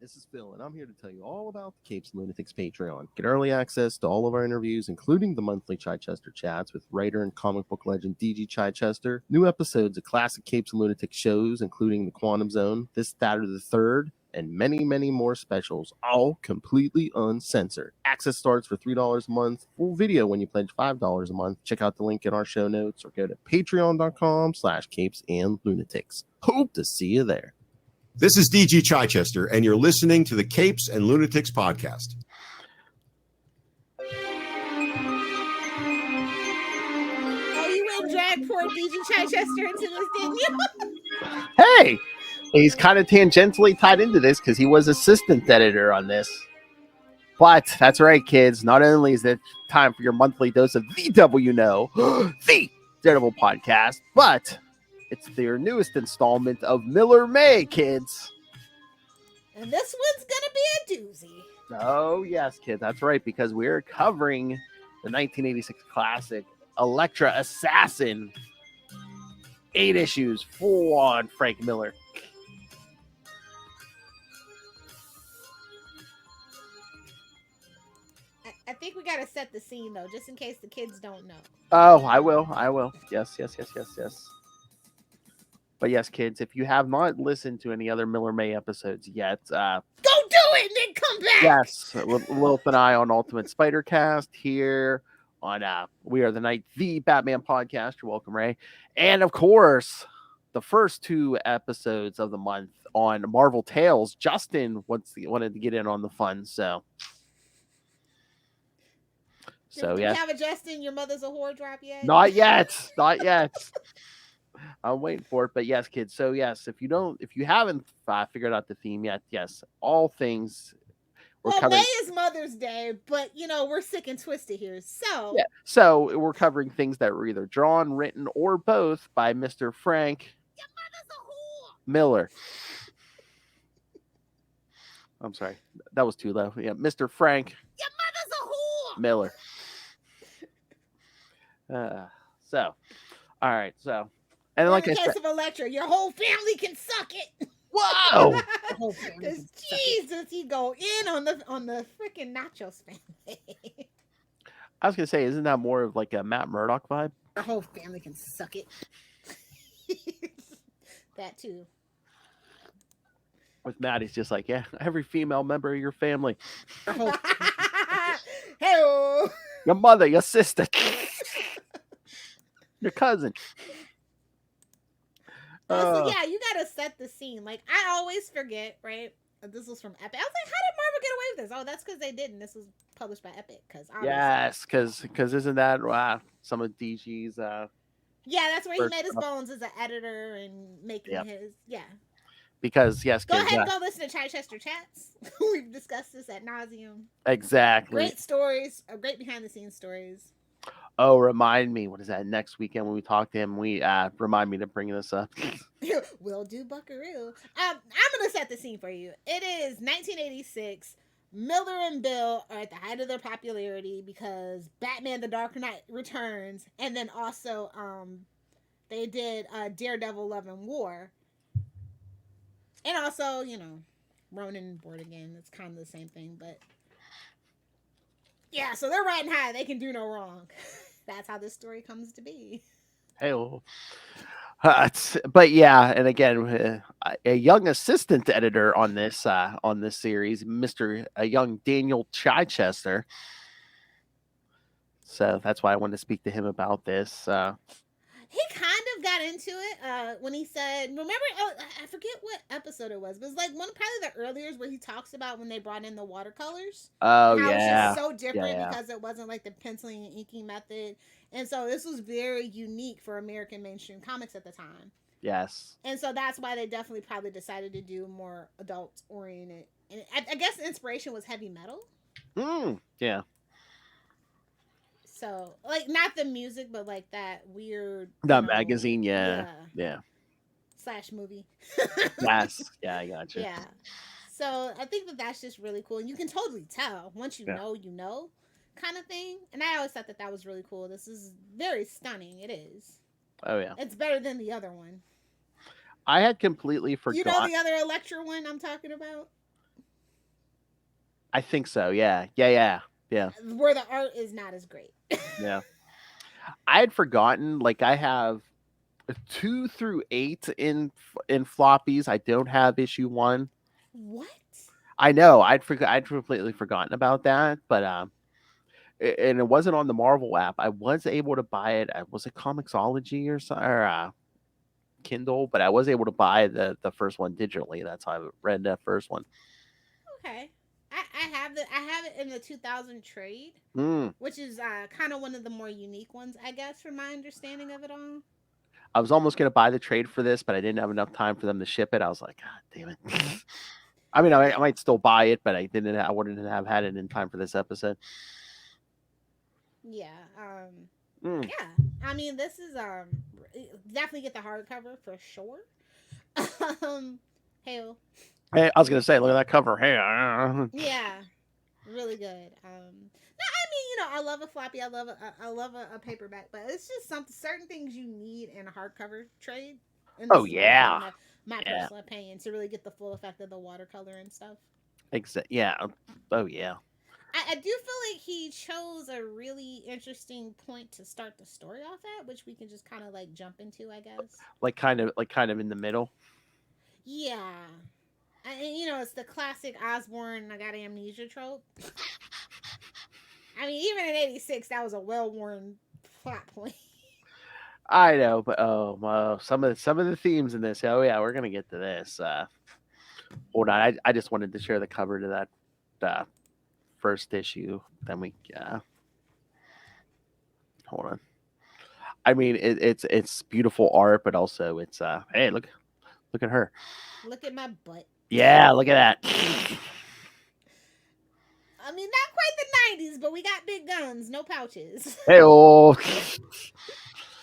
This is Phil, and I'm here to tell you all about the Capes and Lunatics Patreon. Get early access to all of our interviews, including the monthly Chichester chats with writer and comic book legend DG Chichester, new episodes of classic Capes and Lunatics shows, including The Quantum Zone, This, That, or the Third, and many, many more specials, all completely uncensored. Access starts for $3 a month, full video when you pledge $5 a month. Check out the link in our show notes or go to patreon.com/capesandlunatics. Hope to see you there. This is DG Chichester, and you're listening to the Capes and Lunatics podcast. Oh, you went drag poor DG Chichester into this, didn't you? Hey, he's kind of tangentially tied into this because he was assistant editor on this. But that's right, kids. Not only is it time for your monthly dose of the the Daredevil Podcast, but it's their newest installment of Miller May, kids. And this one's going to be a doozy. Oh, yes, kids. That's right, because we're covering the 1986 classic Elektra Assassin. 8 issues, full on Frank Miller. I think we got to set the scene, though, just in case the kids don't know. Oh, I will. Yes. But yes, kids, if you have not listened to any other Miller May episodes yet, go do it and then come back. Yes, Lilith and I on Ultimate Spider Cast here on We Are the Night, the Batman podcast. You're welcome, Ray. And of course, the first 2 episodes of the month on Marvel Tales. Justin wanted to get in on the fun, so Do yeah. you have a Justin, your mother's a whore drop yet? Not yet. I'm waiting for it, but yes, kids. So yes, if you haven't figured out the theme yet, yes, all things. May is Mother's Day, but we're sick and twisted here. So yeah, so we're covering things that were either drawn, written, or both by Mr. Frank Miller. I'm sorry, that was too low. Yeah, Mr. Frank. Your mother's a whore. Miller. All right, so. And in like the I case said, of Elektra, your whole family can suck it. Whoa! Because Jesus, he go in on the freaking Nachos family. I was gonna say, isn't that more of like a Matt Murdock vibe? Our whole family can suck it. That too. With Matt, he's just like, yeah, every female member of your family. Hey, your mother, your sister, your cousin. So yeah, you gotta set the scene. Like, I always forget, right? This was from Epic. I was like, how did Marvel get away with this? Oh, that's because they didn't. This was published by Epic. Yes, because isn't that some of DG's? Yeah, that's where he made his bones as an editor and making his Because yes, go ahead and go listen to Chichester Chats. We've discussed this ad nauseum. Exactly. Great stories, great behind the scenes stories. Oh, remind me. What is that? Next weekend when we talk to him, remind me to bring this up. Will do, Buckaroo. I'm gonna set the scene for you. It is 1986. Miller and Bill are at the height of their popularity because Batman: The Dark Knight returns, and then also they did Daredevil: Love and War, and also Ronin Board Again. It's kind of the same thing, but yeah. So they're riding high. They can do no wrong. That's how this story comes to be. Hey, but yeah, and again, a young assistant editor on this series, Mr. Young Daniel Chichester. So that's why I wanted to speak to him about this. He kind of got into it when he said, remember, I forget what episode it was, but it was like probably the earlier where he talks about when they brought in the watercolors. Oh, how yeah. It was just so different because it wasn't like the penciling and inking method. And so this was very unique for American mainstream comics at the time. Yes. And so that's why they definitely probably decided to do more adult oriented. And I guess the inspiration was heavy metal. Yeah. So, like, not the music, but like that weird. That magazine, yeah. / movie. Yes. Yeah, I got you. Yeah. So I think that's just really cool. And you can totally tell once you know, kind of thing. And I always thought that was really cool. This is very stunning. It is. Oh, yeah. It's better than the other one. I had completely forgotten. You know the other Elektra one I'm talking about? I think so. Yeah. Yeah. where the art is not as great. Yeah. I had forgotten. Like I have 2 through 8 in floppies. I don't have issue 1. What? I know. I'd completely forgotten about that. But and it wasn't on the Marvel app. I was able to buy it. Was it Comixology or Kindle? But I was able to buy the first one digitally. That's how I read that first one. Okay. I have it in the 2000 trade, Mm. which is kind of one of the more unique ones, I guess, from my understanding of it all. I was almost gonna buy the trade for this, but I didn't have enough time for them to ship it. I was like, God damn it. I mean, I Yeah. might still buy it, but I didn't. I wouldn't have had it in time for this episode. Yeah. Mm. Yeah. I mean, this is definitely get the hardcover for sure. Hell. Hey, I was gonna say, look at that cover. Hey, Yeah. Really good. No, I mean, I love a floppy. I love a paperback, but it's just certain things you need in a hardcover trade. And Oh this is yeah, my yeah, personal opinion to really get the full effect of the watercolor and stuff. yeah. Oh yeah. I do feel like he chose a really interesting point to start the story off at, which we can just kind of like jump into, I guess. Like kind of in the middle. Yeah. And, it's the classic Osborn, I got amnesia trope. I mean, even in '86, that was a well-worn plot point. I know, but some of the themes in this. Oh yeah, we're gonna get to this. Hold on, I just wanted to share the cover to that first issue. Then we hold on. I mean, it's beautiful art, but also it's hey, look at her. Look at my butt. Yeah, look at that. I mean, not quite the '90s, but we got big guns, no pouches. Hey, oh.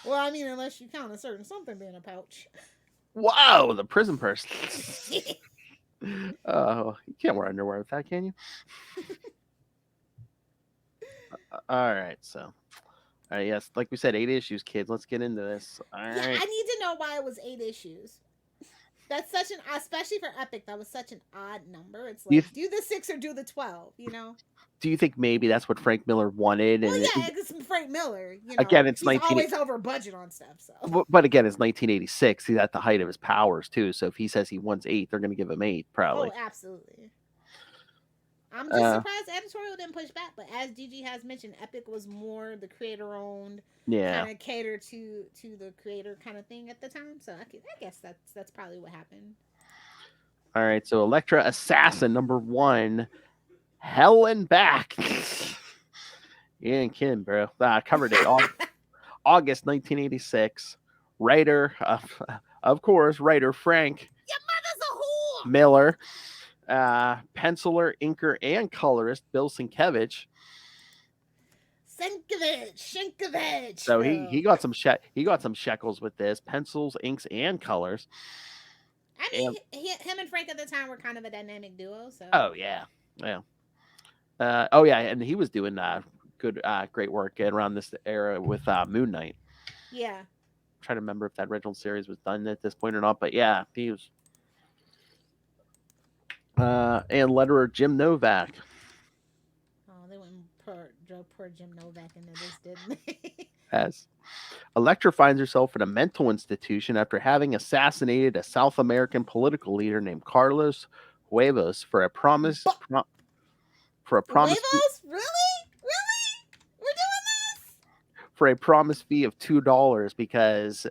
Well, I mean, unless you count a certain something being a pouch. Wow, the prison person. Oh, you can't wear underwear with that, can you? All right, so. All right, yes, like we said, 8 issues, kids. Let's get into this. All right. I need to know why it was 8 issues. That's such an, especially for Epic, that was such an odd number. It's like, do the 6 or do the 12, Do you think maybe that's what Frank Miller wanted? Well, yeah, it's Frank Miller. Again, it's he's always over budget on stuff. So, but again, it's 1986. He's at the height of his powers too. So if he says he wants 8, they're going to give him 8, probably. Oh, absolutely. I'm just surprised editorial didn't push back, but as DG has mentioned, Epic was more the creator-owned, kind of cater to the creator kind of thing at the time. So I guess that's probably what happened. All right, so Elektra Assassin #1, Hell and Back. You ain't kidding, bro. Cover date August 1986. Writer, of course, writer Frank. Your mother's a whore. Miller. Penciler, inker, and colorist Bill Sienkiewicz. So he got some shekels with this. Pencils, inks, and colors. I mean, him and Frank at the time were kind of a dynamic duo. So. Oh yeah. And he was doing great work around this era with Moon Knight. Yeah. I'm trying to remember if that original series was done at this point or not, but yeah, he was. And letterer Jim Novak. Oh, they went and drove poor Jim Novak into this, didn't they? As Elektra finds herself in a mental institution after having assassinated a South American political leader named Carlos Huevos for a promise. Huevos? Really? We're doing this? For a promise fee of $2 because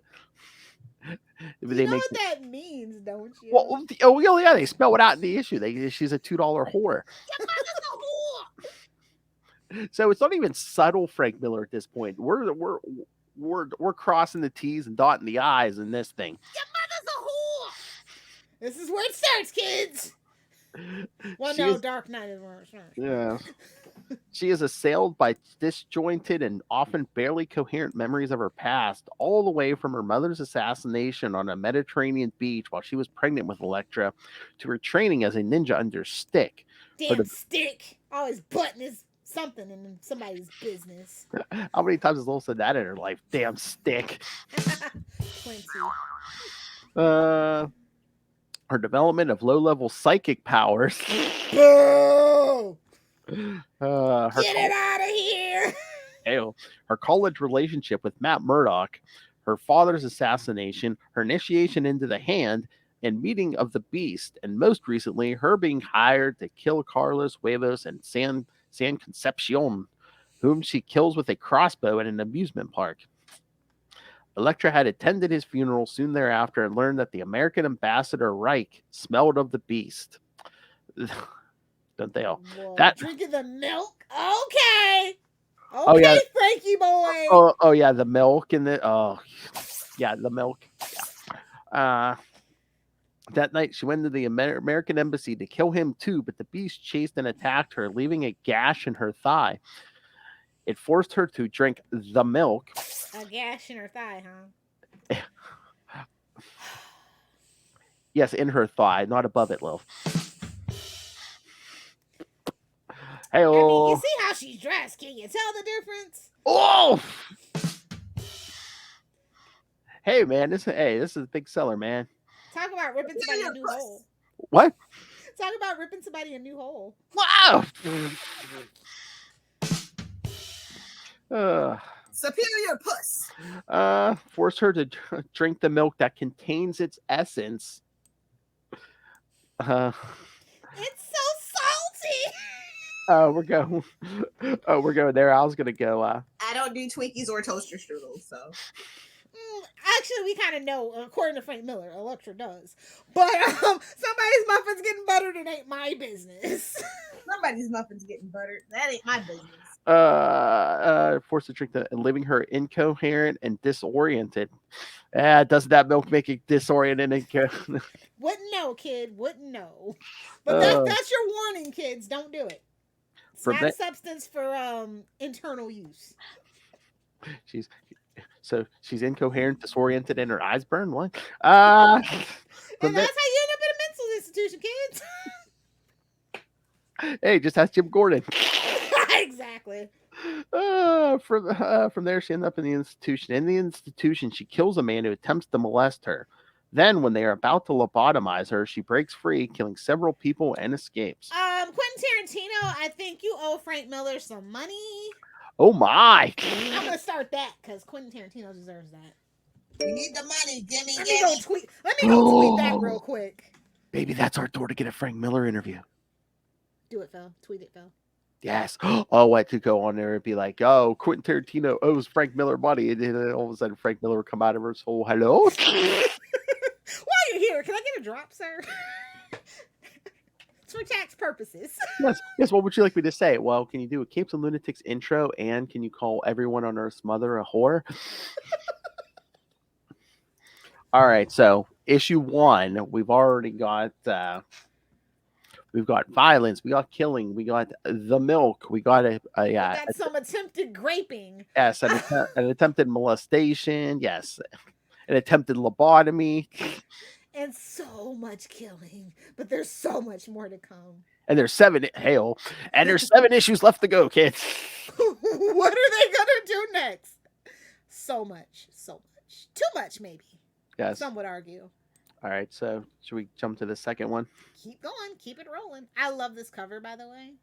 they know what that means, don't you? Well, yeah, they spell it out in the issue. She's a $2 whore. Your mother's a whore. So it's not even subtle, Frank Miller, at this point. We're crossing the T's and dotting the I's in this thing. Your mother's a whore. This is where it starts, kids. Well, Dark Knight is where it starts. Yeah. She is assailed by disjointed and often barely coherent memories of her past, all the way from her mother's assassination on a Mediterranean beach while she was pregnant with Elektra to her training as a ninja under Stick. Damn Stick. Always butting his something in somebody's business. How many times has Lil said that in her life? Damn Stick. Plenty. Her development of low-level psychic powers. Boo! Get it out of here. Her college relationship with Matt Murdock, her father's assassination, her initiation into the Hand, and meeting of the Beast, and most recently, her being hired to kill Carlos Huevos and San Concepcion, whom she kills with a crossbow at an amusement park. Elektra had attended his funeral soon thereafter and learned that the American ambassador Reich smelled of the Beast. Don't they all? Whoa, drinking the milk? Okay. Oh, yeah. Frankie boy. Oh yeah, the milk and the the milk. Yeah. That night, she went to the American embassy to kill him too, but the Beast chased and attacked her, leaving a gash in her thigh. It forced her to drink the milk. A gash in her thigh, huh? Yes, in her thigh, not above it, Lil. Hey, I mean, you see how she's dressed? Can you tell the difference? Oh! Hey, man, this is a big seller, man. Talk about ripping somebody a new hole. What? Talk about ripping somebody a new hole. Wow! Superior puss. Force her to drink the milk that contains its essence. It's so salty. We're going there. I was gonna go. I don't do Twinkies or toaster strudels, so. Actually, we kind of know, according to Frank Miller, Elektra does. But somebody's muffins getting buttered, it ain't my business. Somebody's muffins getting buttered. That ain't my business. Forced to drink leaving her incoherent and disoriented. Doesn't that milk make you disoriented and Wouldn't know, kid. Wouldn't know. But that's your warning, kids. Don't do it. It's not substance for internal use. She's incoherent, disoriented, and her eyes burn. What? And that's how you end up in a mental institution, kids. Hey, just ask Jim Gordon. Exactly. From there, she ends up in the institution. In the institution, she kills a man who attempts to molest her. Then, when they are about to lobotomize her, she breaks free, killing several people and escapes. Quentin Tarantino, I think you owe Frank Miller some money. Oh my! I'm gonna start that because Quentin Tarantino deserves that. You need the money, Jimmy. Let me go tweet that real quick. Baby, that's our door to get a Frank Miller interview. Do it, Phil. Tweet it, Phil. Yes. Oh, I could go on there and be like, "Oh, Quentin Tarantino owes Frank Miller money," and then all of a sudden Frank Miller would come out of her soul. Hello. While you're here, can I get a drop, sir? It's for tax purposes. Yes. What would you like me to say? Well, can you do a Capes and Lunatics intro, and can you call everyone on Earth's mother a whore? All right. So, issue 1, we've already got. We've got violence. We got killing. We got the milk. We got some attempted graping. Yes, an attempted molestation. Yes, an attempted lobotomy. And so much killing, but there's so much more to come. And there's 7 issues left to go, kids. What are they gonna do next? So much. Too much, maybe. Yes. Some would argue. All right, so should we jump to the second one? Keep going, keep it rolling. I love this cover, by the way.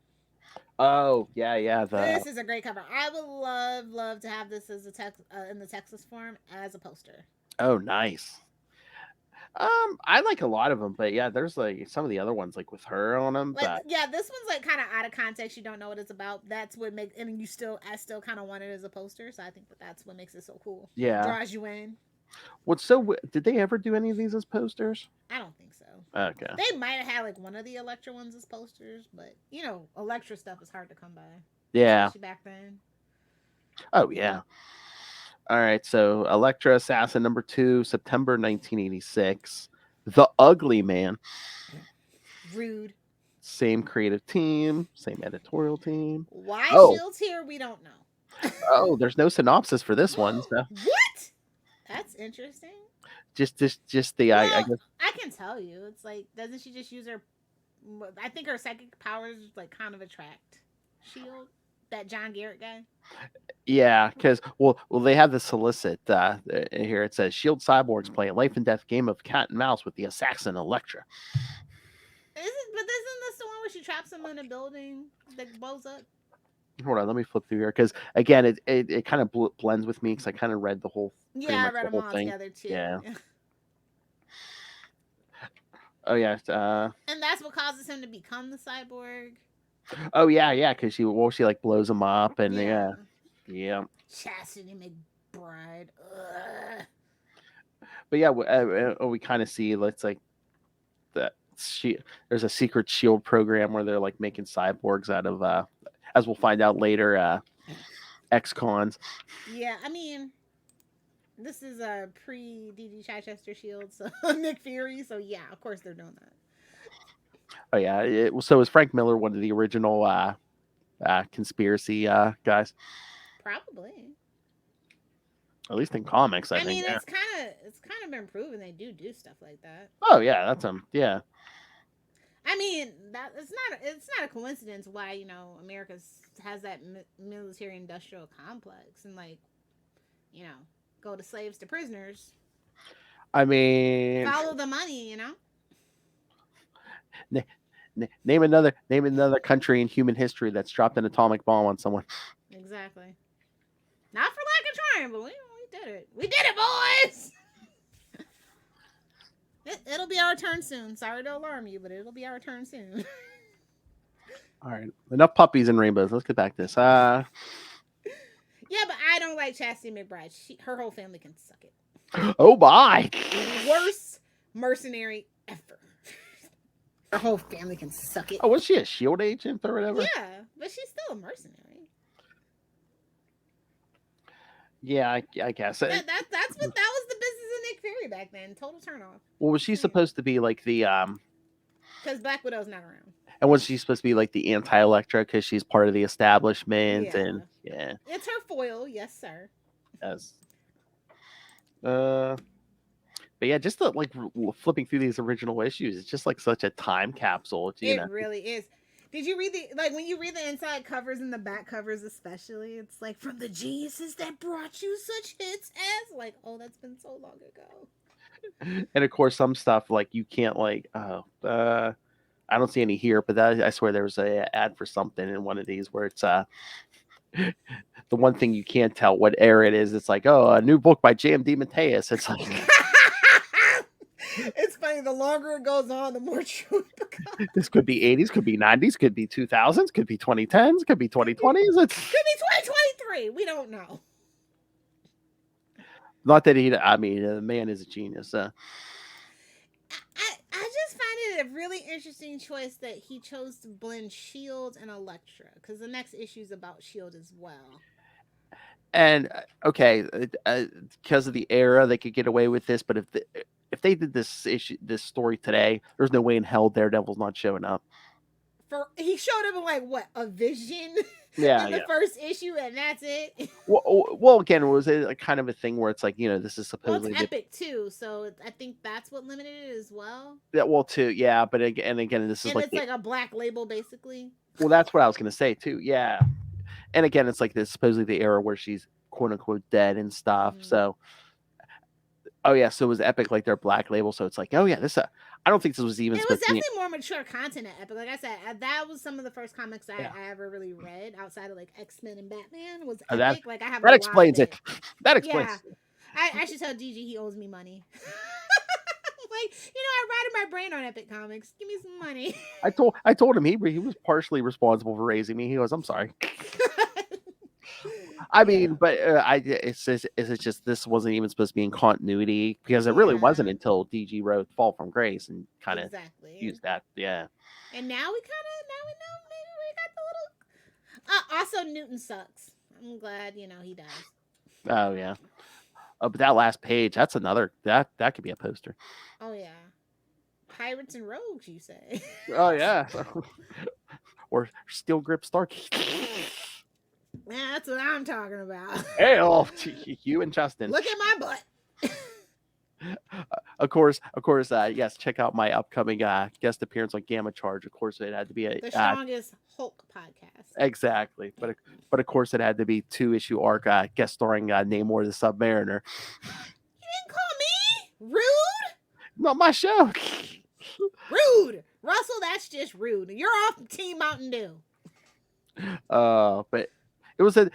Oh yeah. This is a great cover. I would love to have this as in the Texas form as a poster. Oh, nice. I like a lot of them, but yeah, there's like some of the other ones like with her on them. Like, yeah, this one's like kind of out of context. You don't know what it's about. That's what makes, and I still kind of want it as a poster. So I think that's what makes it so cool. Yeah, draws you in. Did they ever do any of these as posters? I don't think so. Okay. They might have had like one of the Elektra ones as posters, but Elektra stuff is hard to come by. Yeah. Especially back then. Oh yeah. All right, so Elektra Assassin number 2, September 1986. The Ugly Man. Rude. Same creative team, same editorial team. Why Shield's here, we don't know. Oh, there's no synopsis for this one. So. What? That's interesting. Just the I guess I can tell you. It's like, doesn't she just use her? I think her psychic powers like kind of attract Shield. That John Garrett guy. Yeah, because they have the solicit here. It says Shield cyborgs play a life and death game of cat and mouse with the assassin Elektra. But isn't this the one where she traps him in a building that blows up? Hold on, let me flip through here because again, it kind of blends with me because I kind of read the whole. pretty Yeah, I much read the them whole all thing. together too. Yeah. Oh yeah. And that's what causes him to become the cyborg. Oh yeah, because she like blows him up and yeah. Chastity McBride. Ugh. But yeah, we kind of see it's like that there's a secret shield program where they're like making cyborgs out of as we'll find out later ex-cons. Yeah, I mean, this is a pre DG Chichester Shield, so Nick Fury. So yeah, of course they're doing that. Oh yeah, so is Frank Miller one of the original conspiracy guys? Probably. At least in comics, I think. Mean, it's kind of been proven they do stuff like that. Oh yeah, that's yeah. I mean, that it's not a coincidence why America has that military industrial complex and like go to slaves to prisoners. I mean, follow the money, Name another country in human history that's dropped an atomic bomb on someone. Exactly. Not for lack of trying, but we did it. We did it, boys. It'll be our turn soon. Sorry to alarm you, but it'll be our turn soon. All right, enough puppies and rainbows. Let's get back to this. Yeah, but I don't like Chastity McBride. Her whole family can suck it. Oh my! Worst mercenary ever. Her whole family can suck it. Oh, was she a SHIELD agent or whatever? Yeah, but she's still a mercenary. Yeah, I guess. That was the business of Nick Fury back then. Total turnoff. Well, was she supposed to be like the Because Black Widow's not around. And was she supposed to be like the anti-Elektra because she's part of the establishment? And yeah, it's her foil, yes, sir. Yes. But yeah, just like flipping through these original issues, it's just like such a time capsule. It really is. Did you read when you read the inside covers and the back covers especially, it's like from the geniuses that brought you such hits as like, oh, that's been so long ago. And of course, some stuff like you can't like, I don't see any here, but I swear there was a ad for something in one of these where it's the one thing you can't tell what era it is. It's like, oh, a new book by J.M.D. Mateus. It's like. It's funny. The longer it goes on, the more true it becomes. This could be 80s, could be 90s, could be 2000s, could be 2010s, could be 2020s. Could be 2023. We don't know. Not that the man is a genius. I just find it a really interesting choice that he chose to blend S.H.I.E.L.D. and Elektra, because the next issue is about S.H.I.E.L.D. as well. And okay, because of the era, they could get away with this. But if they did this story today, there's no way in hell Daredevil's not showing up. He showed up in like what, a vision? Yeah, in the first issue, and that's it. Well, again, was it a kind of a thing where it's like, this is supposedly it's epic too, so I think that's what limited it as well. Yeah, well, too, yeah, but again, this is and like it's like a black label, basically. Well, that's what I was gonna say too. Yeah, and again, it's like this supposedly the era where she's quote unquote dead and stuff. Mm-hmm. So, oh yeah, so it was Epic like their black label. So it's like, oh yeah, this. I don't think this was even. It was definitely more mature content at Epic. Like I said, that was some of the first comics I ever really read outside of like X-Men and Batman. Was Epic. Like I have that explains it. That explains. Yeah. I should tell DG he owes me money. Like, I rotted my brain on Epic Comics. Give me some money. I told him he was partially responsible for raising me. He goes, I'm sorry. I mean, but it's just this wasn't even supposed to be in continuity because it really wasn't until DG wrote Fall from Grace and kind of used that. Yeah. And now we know maybe we got the little. Also, Newton sucks. I'm glad he dies. Oh yeah. But that last page, that's another that could be a poster. Oh yeah. Pirates and Rogues, you say? Oh yeah. Or Steel Grip Starkey. Man, that's what I'm talking about. Hey, you and Justin. Look at my butt. Of course. Yes, check out my upcoming guest appearance on Gamma Charge. Of course, it had to be the strongest Hulk podcast. Exactly, but of course, it had to be 2-issue arc guest starring Namor the Submariner. You didn't call me rude. Not my show. Rude. Ross Also, that's just rude. You're off Team Mountain Dew. But it was the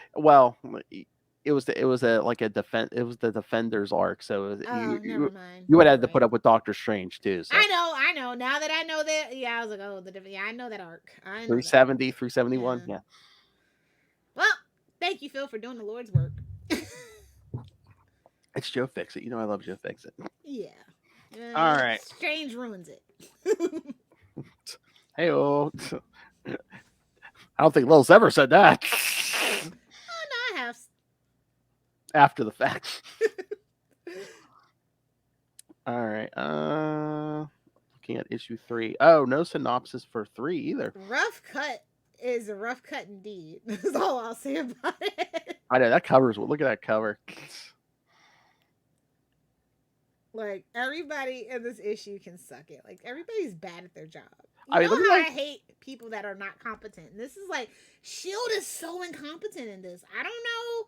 Defender's arc, so Oh, never mind. you would have You're to put right. up with Doctor Strange too. So I know. Now that I know that, yeah, I was like, oh, yeah, I know that arc. I know 370, 371, yeah. Well, thank you, Phil, for doing the Lord's work. It's Joe Fixit. You know I love Joe Fixit. Yeah. All right. Strange ruins it. Hey, oh. I don't think Lil's ever said that. Oh, no, I have. After the fact. All right. Looking at issue 3. Oh, no synopsis for 3 either. Rough cut is a rough cut indeed. That's all I'll say about it. I know that covers. Look at that cover. Like, everybody in this issue can suck it. Like, everybody's bad at their job. I mean, know look at how that. I hate people that are not competent. And this is like, S.H.I.E.L.D. is so incompetent in this. I don't know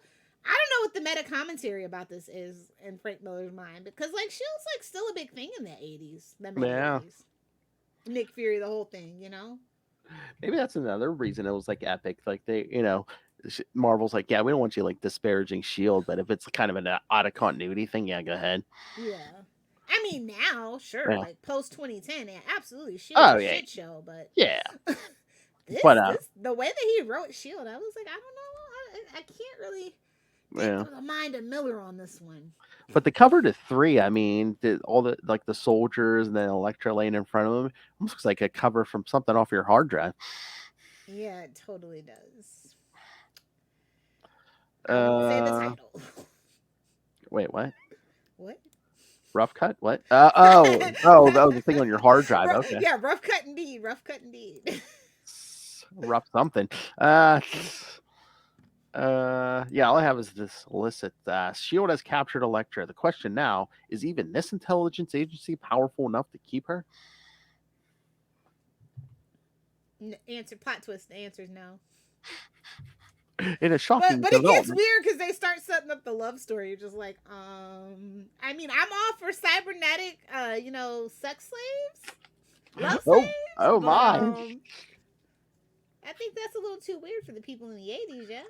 what the meta commentary about this is in Frank Miller's mind. Because, like, S.H.I.E.L.D's, like, still a big thing in the 80s. The mid-80s. Nick Fury, the whole thing, you know? Maybe that's another reason it was, like, epic. Like, they, Marvel's like, yeah, we don't want you, like, disparaging S.H.I.E.L.D., but if it's kind of an out-of-continuity thing, yeah, go ahead. Yeah. I mean, now, sure, Yeah. like, post-2010, yeah, absolutely, S.H.I.E.L.D. is a shit show, but... Yeah. The way that he wrote S.H.I.E.L.D., I was like, I don't know, I can't really think of the mind of Miller on this one. But the cover to 3, I mean, all the soldiers and then Elektra laying in front of them, almost looks like a cover from something off your hard drive. Yeah, it totally does. I won't say the title. Wait, what? What? Rough cut? What? The thing on your hard drive. Okay. Yeah, rough cut indeed. Rough cut indeed. Rough something. Yeah, all I have is this illicit. S.H.I.E.L.D. has captured Elektra. The question now is: even this intelligence agency powerful enough to keep her? Plot twist. The answer is no. In a shocking but it development. gets weird because they start setting up the love story. You're just like, I mean, I'm all for cybernetic, sex slaves, love slaves. Oh my! I think that's a little too weird for the people in the 80s. Yeah.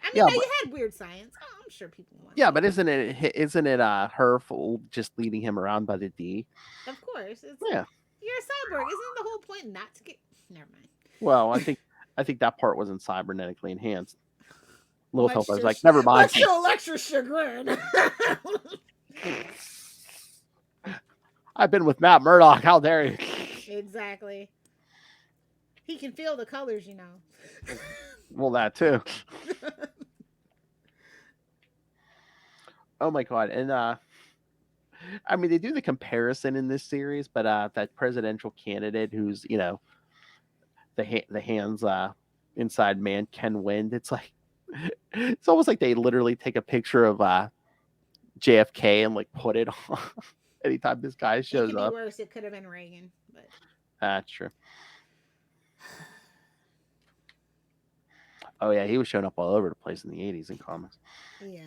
I mean, Yeah, you had weird science. Oh, I'm sure people want. Yeah, but isn't it her just leading him around by the D? Of course. Yeah. You're a cyborg. Isn't the whole point not to get? Never mind. Well, I think that part wasn't cybernetically enhanced. Lilith Much was like, never mind. Much to Elektra's chagrin. I've been with Matt Murdock. How dare you? Exactly. He can feel the colors, you know. Well, that too. Oh my god. And I mean, they do the comparison in this series, but that presidential candidate who's, the hands inside man can win. It's like, it's almost like they literally take a picture of JFK and like put it on anytime this guy shows up. It could be worse. It could have been Reagan, but that's true. Oh yeah, he was showing up all over the place in the 80s in comics. Yeah.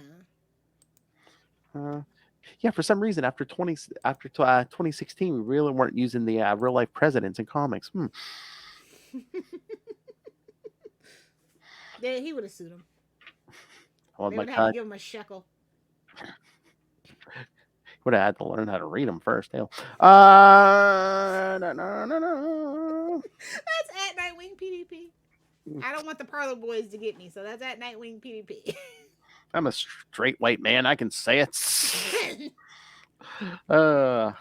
Yeah, for some reason after 2016, we really weren't using the real life presidents in comics. Yeah, he would have sued him. Oh, they would have to give him a shekel. Would have had to learn how to read them first. Hell. No. That's at Nightwing PDP. I don't want the Parlor Boys to get me, so that's at Nightwing PDP. I'm a straight white man. I can say it. You're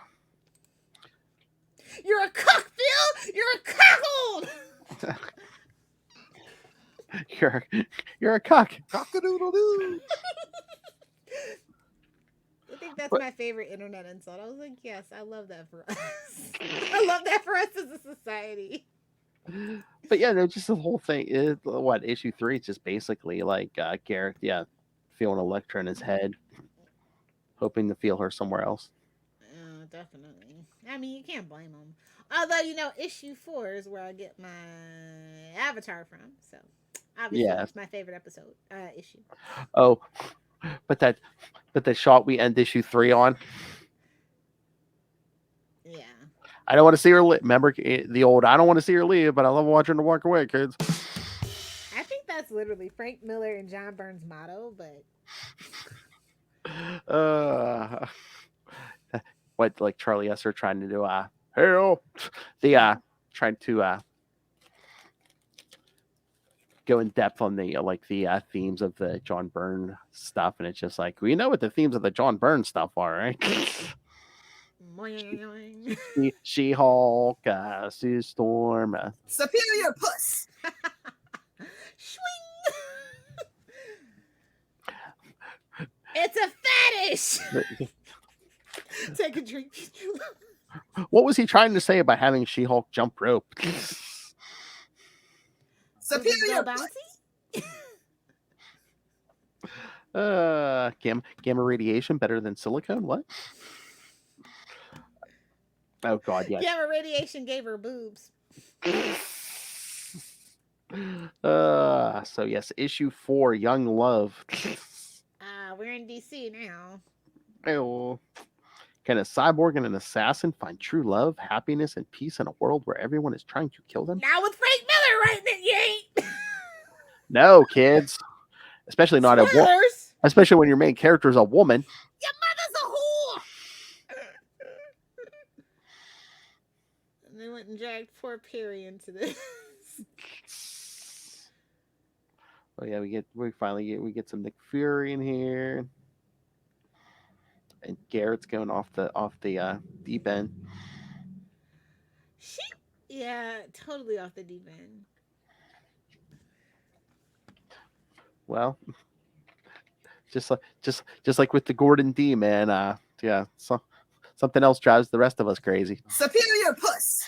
a cock, Phil. You're a cuckold. You're a cock. Cock-a-doodle-doo. I think that's my favorite internet insult. I was like, yes, I love that for us. I love that for us as a society. But yeah, no, just the whole thing is issue 3. It's just basically like Garrett, feeling Elektra in his head, hoping to feel her somewhere else. Oh, definitely. I mean, you can't blame him. Although, issue 4 is where I get my avatar from. So, obviously, it's my favorite episode issue. Oh, but the shot we end issue 3 on. Yeah. I don't want to see her leave. Remember the old, I don't want to see her leave, but I love watching her walk away, kids. I think that's literally Frank Miller and John Byrne's motto, but What, like Charlie Esser trying to do, hell, the, trying to, go in depth on the themes of the John Byrne stuff, and it's just like, we know what the themes of the John Byrne stuff are, right? She-Hulk, Sue Storm, Superior puss. Swing! It's a fetish. Take a drink. What was he trying to say about having She-Hulk jump rope? Superior bouncy. Gamma radiation better than silicone? What? Oh God, yes. Gamma radiation gave her boobs. So yes, issue 4, Young Love. We're in DC now. Oh. Can a cyborg and an assassin find true love, happiness, and peace in a world where everyone is trying to kill them? Now with Frank Miller writing it, you ain't. No, kids. Especially not Spoilers. Especially when your main character is a woman. Your mother's a whore. And they went and dragged poor Perry into this. Oh yeah, we finally get some Nick Fury in here. And Garrett's going off the deep end. Yeah, totally off the deep end. Well, just like with the Gordon D, man. Yeah, so something else drives the rest of us crazy. Superior puss.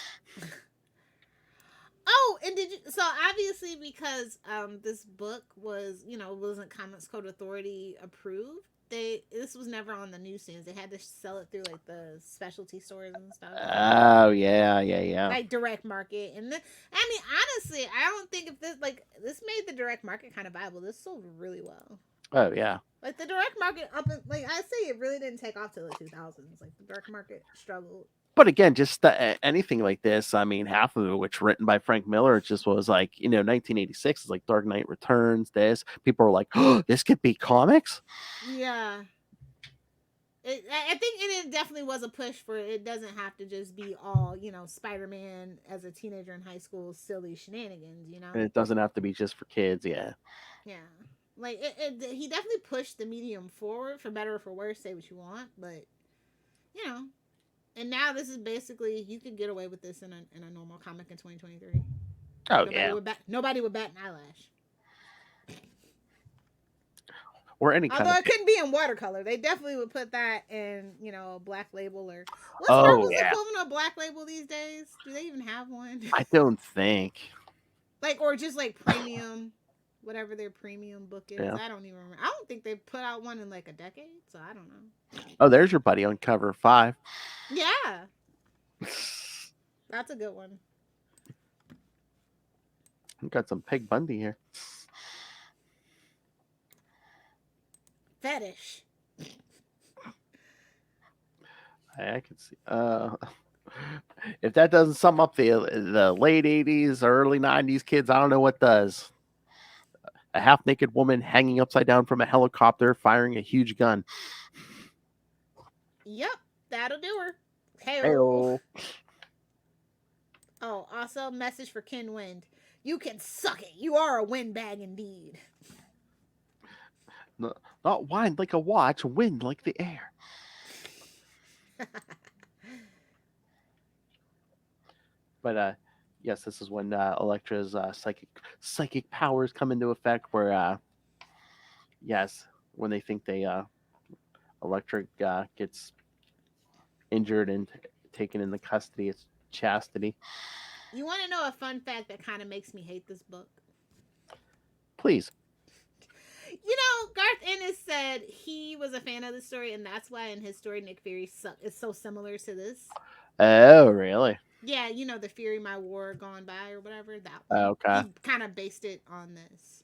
Oh, and so obviously because this book wasn't Comics Code Authority approved, this was never on the newsstands. They had to sell it through like the specialty stores and stuff. Oh yeah. Like direct market, and honestly, I don't think if this made the direct market kind of viable. This sold really well. Oh yeah. Like the direct market I say it really didn't take off till the 2000s. Like the direct market struggled. But again, just anything like this, I mean, half of it, which written by Frank Miller, it just was like, 1986 is like Dark Knight Returns. This people were like, oh, this could be comics. Yeah, I think it definitely was a push for it. Doesn't have to just be all Spider-Man as a teenager in high school, silly shenanigans. And it doesn't have to be just for kids. Yeah. Yeah, like he definitely pushed the medium forward, for better or for worse. Say what you want, but And now this is basically, you could get away with this in a normal comic in 2023. Oh, Nobody would bat an eyelash. Or any Although kind it couldn't be in watercolor. They definitely would put that in, a Black Label or... What's Oh, Marvel's yeah. equivalent of Black Label these days? Do they even have one? I don't think. Or just premium, whatever their premium book is. Yeah. I don't even remember. I don't think they've put out one in a decade, so I don't know. Oh, there's your buddy on cover 5. Yeah. That's a good one. We got some Peg Bundy here. Fetish. I can see. If that doesn't sum up the late 80s, early 90s kids, I don't know what does. A half-naked woman hanging upside down from a helicopter, firing a huge gun. Yep, that'll do her. Hey. Heyo. Oh, also message for Ken Wind. You can suck it. You are a windbag indeed. Not wind like a watch, wind like the air. But yes, this is when Elektra's psychic powers come into effect. Where when they think Elektra gets injured and taken into custody, it's Chastity. You want to know a fun fact that kind of makes me hate this book? Please. Garth Ennis said he was a fan of the story, and that's why in his story Nick Fury is so similar to this. Oh, really? Yeah, the Fury My War Gone By or whatever. That one. Okay. He kind of based it on this.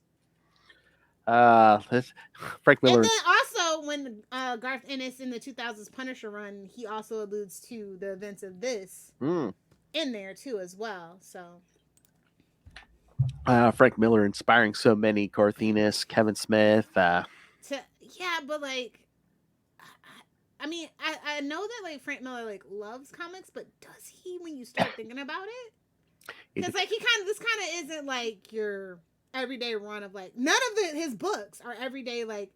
Frank Miller. And then also when Garth Ennis in the 2000s Punisher run, he also alludes to the events of this in there too as well. So Frank Miller inspiring so many, Garth Ennis, Kevin Smith. yeah, but like, I mean, I know that like Frank Miller like loves comics, but does he when you start thinking about it? Because like this kind of isn't like your everyday run of like none of his books are everyday like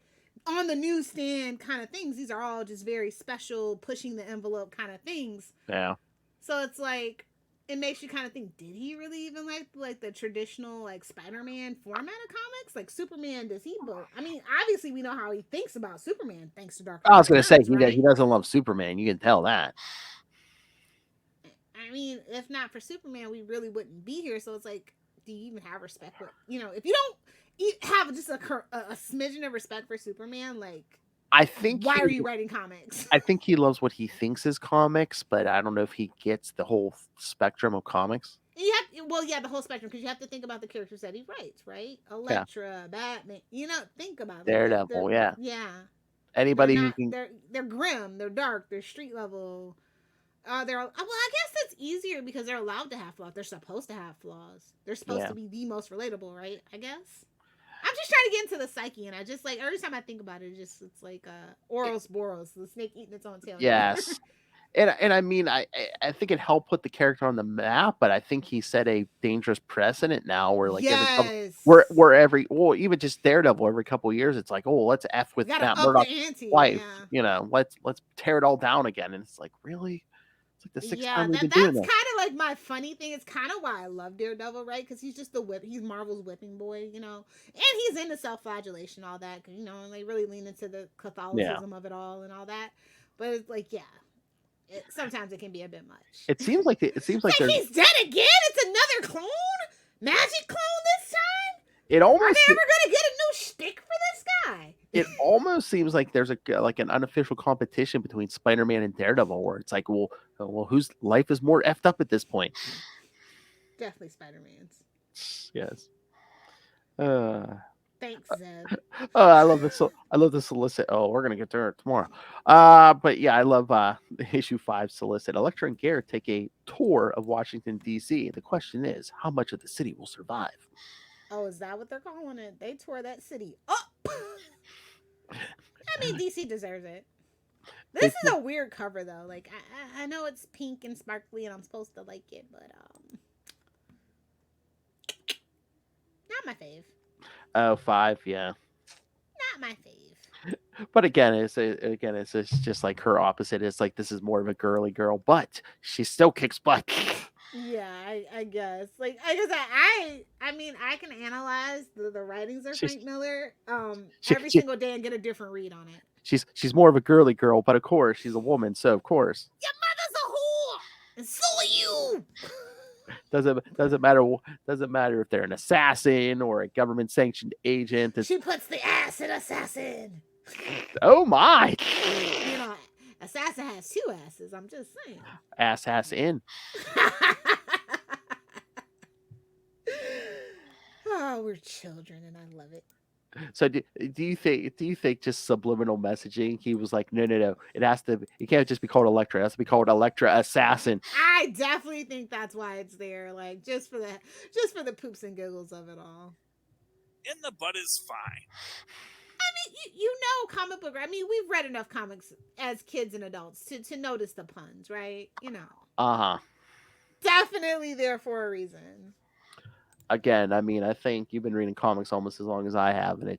on the newsstand kind of things. These are all just very special, pushing the envelope kind of things. Yeah. So it's like it makes you kind of think, did he really even like the traditional like Spider-Man format of comics? Like Superman, does he book? I mean, obviously we know how he thinks about Superman thanks to Dark Knight I was going to say Returns, he doesn't love Superman. You can tell that. I mean, if not for Superman, we really wouldn't be here. So it's like, do you even have respect for, if you don't have just a smidgen of respect for Superman, like, I think why are you writing comics? I think he loves what he thinks is comics, but I don't know if he gets the whole spectrum of comics. The whole spectrum, because you have to think about the characters that he writes, right? Elektra, Batman, think about it. Daredevil, yeah. Yeah. Anybody they're who can... They're grim, they're dark, they're street level. I guess that's easier because they're allowed to have flaws. They're supposed to have flaws. They're supposed to be the most relatable, right? I guess. I'm just trying to get into the psyche, and I just like every time I think about it, it's like Ouroboros, the snake eating its own tail. Yes. And I mean, I think it helped put the character on the map, but I think he set a dangerous precedent now where like even just Daredevil every couple of years, it's like, oh, let's F with Matt Murdock's wife. Yeah. Let's tear it all down again. And it's like, really? It's like the sixth time we've been doing that. That's kind of like my funny thing. It's kind of why I love Daredevil, right? Because he's just he's Marvel's whipping boy, and he's into self-flagellation, all that, and they really lean into the Catholicism of it all and all that. But it's like, sometimes it can be a bit much. It seems like he's dead again. It's another clone, magic clone this time. It almost. Are they ever gonna get a new shtick for this guy? It almost seems like there's an unofficial competition between Spider-Man and Daredevil, where it's like, well, whose life is more effed up at this point? Definitely Spider-Man's. Yes. Thanks, Zeb. I love this. I love the solicit. Oh, we're gonna get to it tomorrow. But yeah, I love the issue 5 solicit. Elektra and Garrett take a tour of Washington D.C. The question is, how much of the city will survive? Oh, is that what they're calling it? They tore that city up. I mean, DC deserves it. This is a weird cover though. Like I know it's pink and sparkly, and I'm supposed to like it, but not my fave. Oh, 5, yeah. Not my fave. But again, it's just like her opposite. It's like this is more of a girly girl, but she still kicks butt. Yeah, I guess. Like I mean, I can analyze the writings of Frank Miller every single day and get a different read on it. She's more of a girly girl, but of course she's a woman, so of course. Your mother's a whore, and so are you. Doesn't matter if they're an assassin or a government sanctioned agent. She puts the ass in assassin. Oh my! Assassin has 2 asses. I'm just saying. Ass in. Oh, we're children, and I love it. So do you think just subliminal messaging? He was like, no. It can't just be called Elektra. It has to be called Elektra Assassin. I definitely think that's why it's there. Like just for the poops and giggles of it all. And the butt is fine. I mean, comic book. I mean, we've read enough comics as kids and adults to notice the puns, right? Definitely there for a reason. Again, I mean, I think you've been reading comics almost as long as I have, and I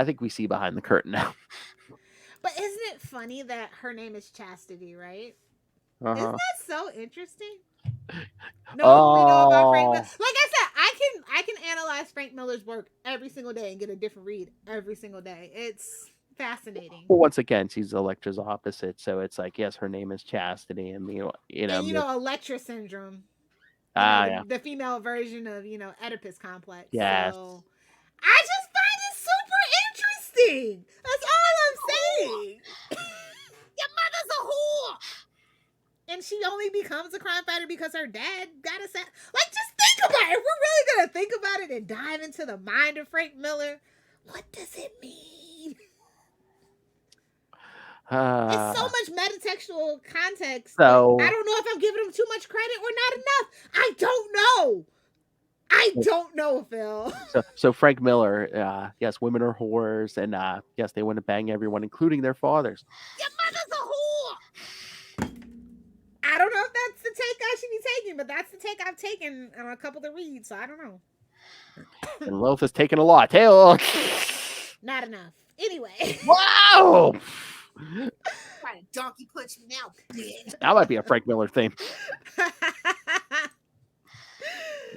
think we see behind the curtain now. But isn't it funny that her name is Chastity, right? Uh-huh. Isn't that so interesting? We know about Frank Miller. Like I said, I can analyze Frank Miller's work every single day and get a different read every single day. It's fascinating. Well, once again, she's Elektra's opposite, so it's like, yes, her name is Chastity, and Elektra syndrome. The female version of Oedipus complex. Yes. So I just find it super interesting. That's all I'm saying. Your mother's a whore. And she only becomes a crime fighter because her dad got a like, just think think about it. If we're really going to think about it and dive into the mind of Frank Miller, what does it mean? It's so much metatextual context. So I don't know if I'm giving him too much credit or not enough. I don't know. I don't know, Phil. So Frank Miller, yes, women are whores, and yes, they want to bang everyone, including their fathers. Your mother's a whore. I don't know if that's the take I should be taking, but that's the take I've taken on a couple of the reads, so I don't know. And Lilith is taking a lot. Hell, Not enough. Anyway. wow! Trying to donkey punch me now, bitch. That might be a Frank Miller theme.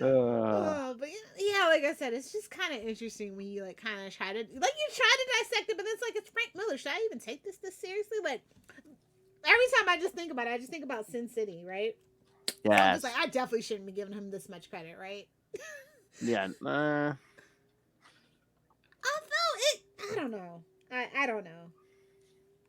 But yeah, like I said, it's just kind of interesting when you like kind of try to dissect it, but it's like, it's Frank Miller. Should I even take this seriously? Like, every time I just think about it, I just think about Sin City, right? Yes. I'm just like, I definitely shouldn't be giving him this much credit, right? Yeah. Although I don't know. I don't know.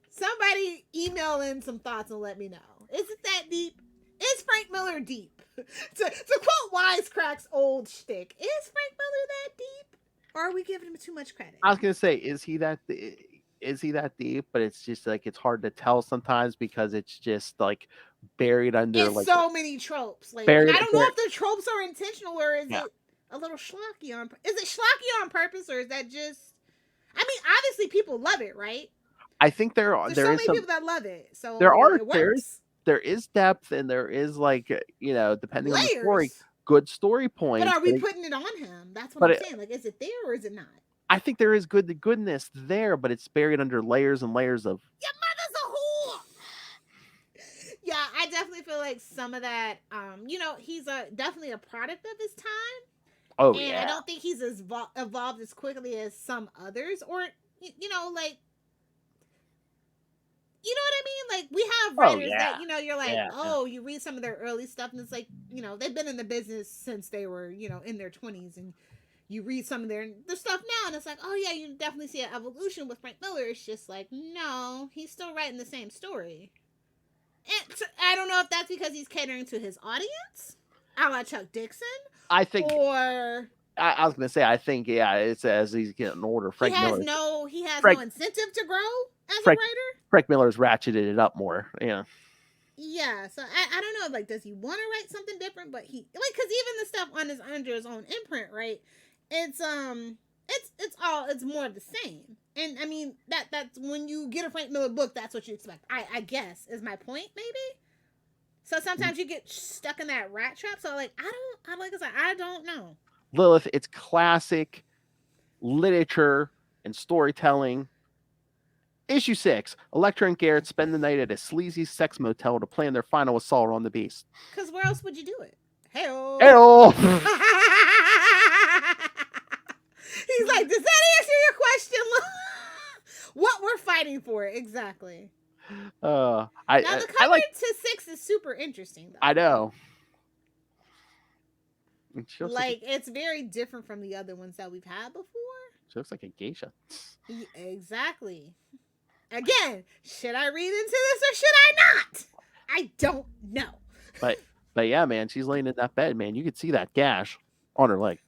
Somebody email in some thoughts and let me know. Is it that deep? Is Frank Miller deep? to quote Wisecrack's old shtick, is Frank Miller that deep? Or are we giving him too much credit? I was gonna say, is he that deep? But it's just like, it's hard to tell sometimes because it's just like buried under It's like so many tropes. Like, buried- I don't know if the tropes are intentional or is Yeah. it a little schlocky on? Is it schlocky on purpose or is that just? I mean, obviously people love it, right? I think there There's so is many some, people that love it. So there are it works. there is depth, and there is like, depending on the story, Layers. good story points. But are we but putting it on him? That's what but I'm it- saying. Like, is it there or is it not? I think there is goodness there, but it's buried under layers and layers of. Your mother's a whore. Yeah, I definitely feel like some of that. He's definitely a product of his time. Oh And yeah. I don't think he's as evolved as quickly as some others, or like, you know what I mean? Like, we have writers that, you're like, Yeah. you read some of their early stuff, and it's like, they've been in the business since they were, in their 20s, and you read some of their stuff now, and it's like, oh yeah, you definitely see an evolution with Frank Miller. It's just like, no, he's still writing the same story. And I don't know if that's because he's catering to his audience, a la Chuck Dixon. I think. Or I was gonna say, I think, it's as he's getting older. Frank he has Miller. no Frank- incentive to grow as Frank- a writer. Frank Miller's ratcheted it up more. Yeah. Yeah, so I don't know, like, does he want to write something different? But he, like, because even the stuff under his own imprint, right? It's more of the same. And I mean, that's when you get a Frank Miller book, that's what you expect. I guess is my point, maybe. So sometimes you get stuck in that rat trap. So like, I don't know. Lilith, it's classic literature and storytelling. Issue 6. Elektra and Garrett spend the night at a sleazy sex motel to plan their final assault on the Beast. Because where else would you do it? Hey-oh. Hey-oh. He's like, does that answer your question? What we're fighting for, exactly. Now the cover to 6 is super interesting, though. I know. It's very different from the other ones that we've had before. She looks like a geisha. Yeah, exactly. Again, should I read into this or should I not? I don't know. But yeah, man, she's laying in that bed, man. You could see that gash on her leg.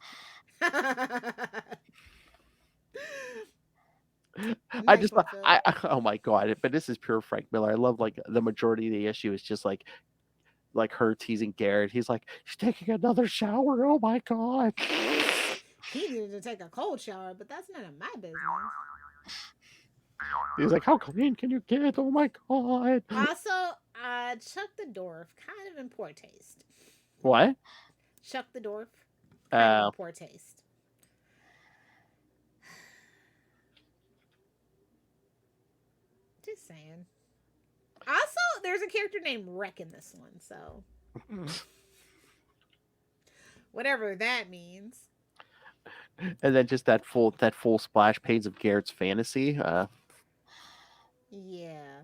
Oh my god! But this is pure Frank Miller. I love, like, the majority of the issue is just like her teasing Garrett. He's like, she's taking another shower. Oh my god! He needed to take a cold shower, but that's none of my business. He's like, how clean can you get? Oh my god! Also, Chuck the Dwarf, kind of in poor taste. What? Chuck the Dwarf, kind of in poor taste. Just saying. Also, there's a character named Wreck in this one, so whatever that means. And then just that full splash page of Garrett's fantasy. Yeah.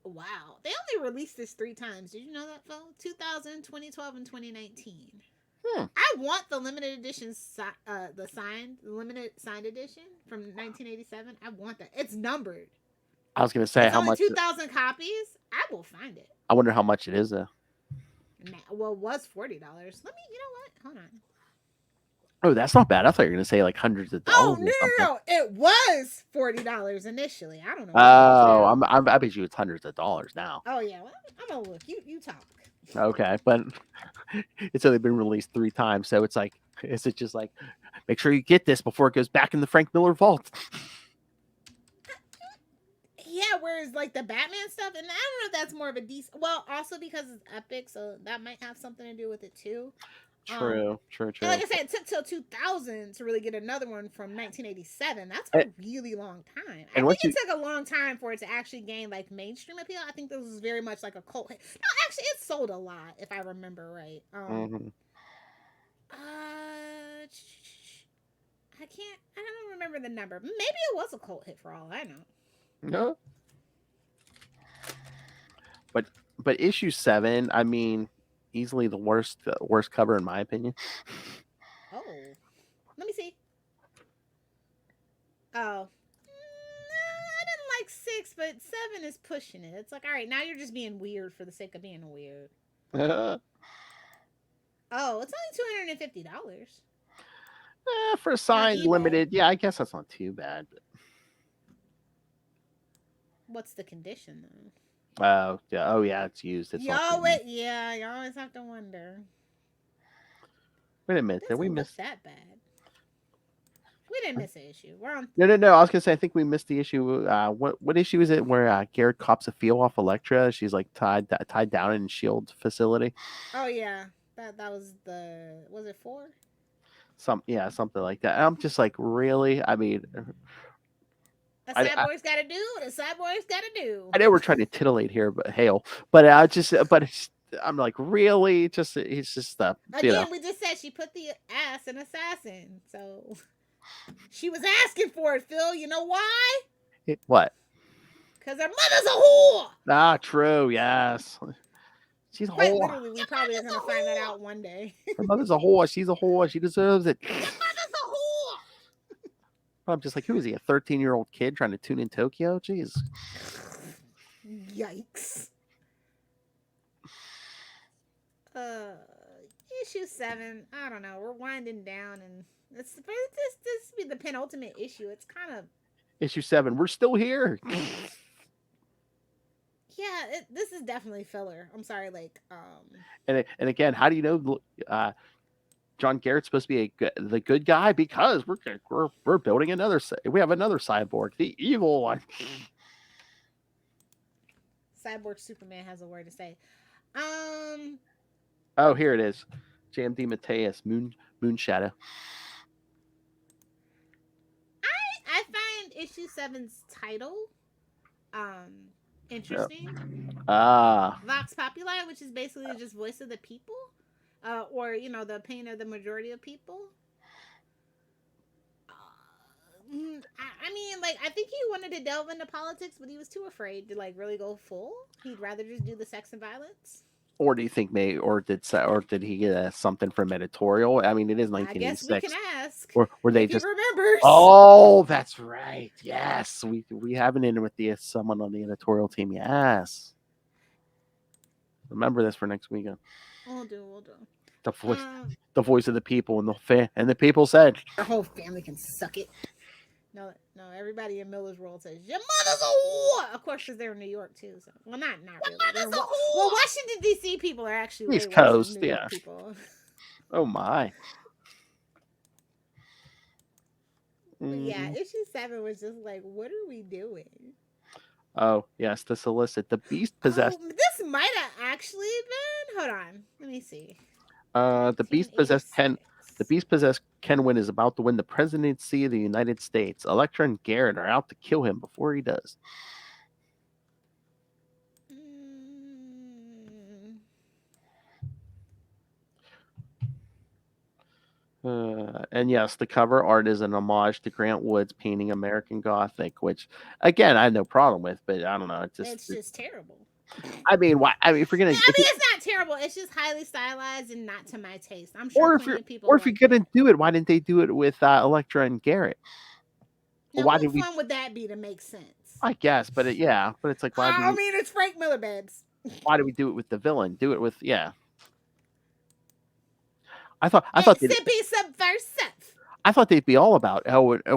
Wow. They only released this 3 times. Did you know that, Phil? 2000, 2012, and 2019. I want the limited edition, limited signed edition from 1987. I want that. It's numbered. I was gonna say, it's how only much? 2,000 copies. I will find it. I wonder how much it is, though. Well, it was $40. Let me. You know what? Hold on. Oh, that's not bad. I thought you were gonna say like hundreds of dollars. Oh no! It was $40 initially. I don't know. Oh, I bet you it's hundreds of dollars now. Oh yeah. Well, I'm gonna look. You talk. Okay, but it's only been released 3 times, so it's like, is it just like, make sure you get this before it goes back in the Frank Miller vault? Yeah, whereas like the Batman stuff, and I don't know if that's more of a decent. Well, also because it's Epic, so that might have something to do with it too. True. And like I said, it took till 2000 to really get another one from 1987. That's a really long time. I think it took a long time for it to actually gain like mainstream appeal. I think this was very much like a cult hit. No, actually, it sold a lot if I remember right. I don't remember the number. Maybe it was a cult hit for all I know. No. But issue 7, I mean, easily the worst cover in my opinion. Oh, let me see. Oh, I didn't like 6, but 7 is pushing it. It's like, all right, now you're just being weird for the sake of being weird. Oh, it's only $250. For a signed limited, yeah, I guess that's not too bad. But... What's the condition though? Oh yeah, it's used. It's you always have to wonder. Wait a minute, did we miss that bad? We didn't miss an issue. We're on. No. I was gonna say I think we missed the issue. What issue is it where Garrett cops a feel off Elektra? She's like tied down in Shield facility. Oh yeah, that was was it 4? Something like that. I'm just like, really? I mean, a Cyborg's got to do what a Cyborg's got to do. I know we're trying to titillate here, but I'm like, really? It's just again. We just said she put the ass in Assassin, so she was asking for it, Phil. You know why? What? Because her mother's a whore. Ah, true. Yes. She's a whore. Literally, we probably are going to find that out one day. Her mother's a whore. She's a whore. She deserves it. Your mother's a whore. I'm just like, who is he? A 13-year-old kid trying to tune in Tokyo? Jeez. Yikes. Issue 7. I don't know. We're winding down, and this be the penultimate issue. It's kind of issue 7. We're still here. Yeah, this is definitely filler. I'm sorry, like And again, how do you know John Garrett's supposed to be the good guy? Because we're building another. We have another cyborg, the evil one. Cyborg Superman has a word to say. Oh, here it is. JMD Mateus, Moonshadow. I find issue 7's title interesting. Vox Populi, which is basically just voice of the people, or the opinion of the majority of people. I mean, like, I think he wanted to delve into politics, but he was too afraid to like really go full. He'd rather just do the sex and violence. Or do you think did he get something from editorial? I mean, it is 1986. I guess we can ask. Or were they just remembers? Oh, that's right. Yes, we have an in with someone on the editorial team. Yes, remember this for next weekend. We'll do. The voice of the people and the people said our whole family can suck it. No, everybody in Miller's World says, your mother's a whore! Of course, because they're in New York, too. So. Well, not really. Well, Washington, D.C. people are actually East Coast, New York people. Oh, my. But yeah, issue 7 was just like, what are we doing? Oh, yes, to solicit. The Beast possessed... this might have actually been... Hold on. Let me see. The Beast possessed Kenwin is about to win the presidency of the United States. Elektra and Garrett are out to kill him before he does. And yes, the cover art is an homage to Grant Wood's painting American Gothic, which, again, I have no problem with, but I don't know. It's just terrible. I mean, why? I mean, if you're gonna, it's not terrible. It's just highly stylized and not to my taste. I'm sure if you're gonna do it, why didn't they do it with Elektra and Garrett? Now, what fun would that be to make sense? I guess, but it's like, I mean, it's Frank Miller, babes. Why do we do it with the villain? Do it with I thought Sippy subversive. I thought they'd be all about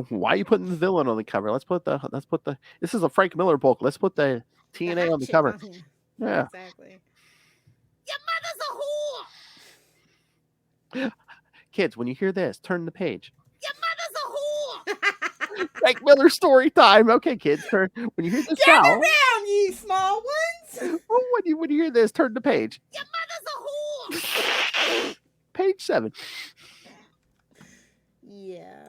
why are you putting the villain on the cover? Let's put the this is a Frank Miller book. Let's put the TNA on the chick cover. on here. Yeah. Exactly. Your mother's a whore. Kids, when you hear this, turn the page. Your mother's a whore. Frank Miller story time. Okay, kids, turn when you hear this Gather now. round, ye small ones. Oh, when you hear this, turn the page. Your mother's a whore. Page 7. Yeah.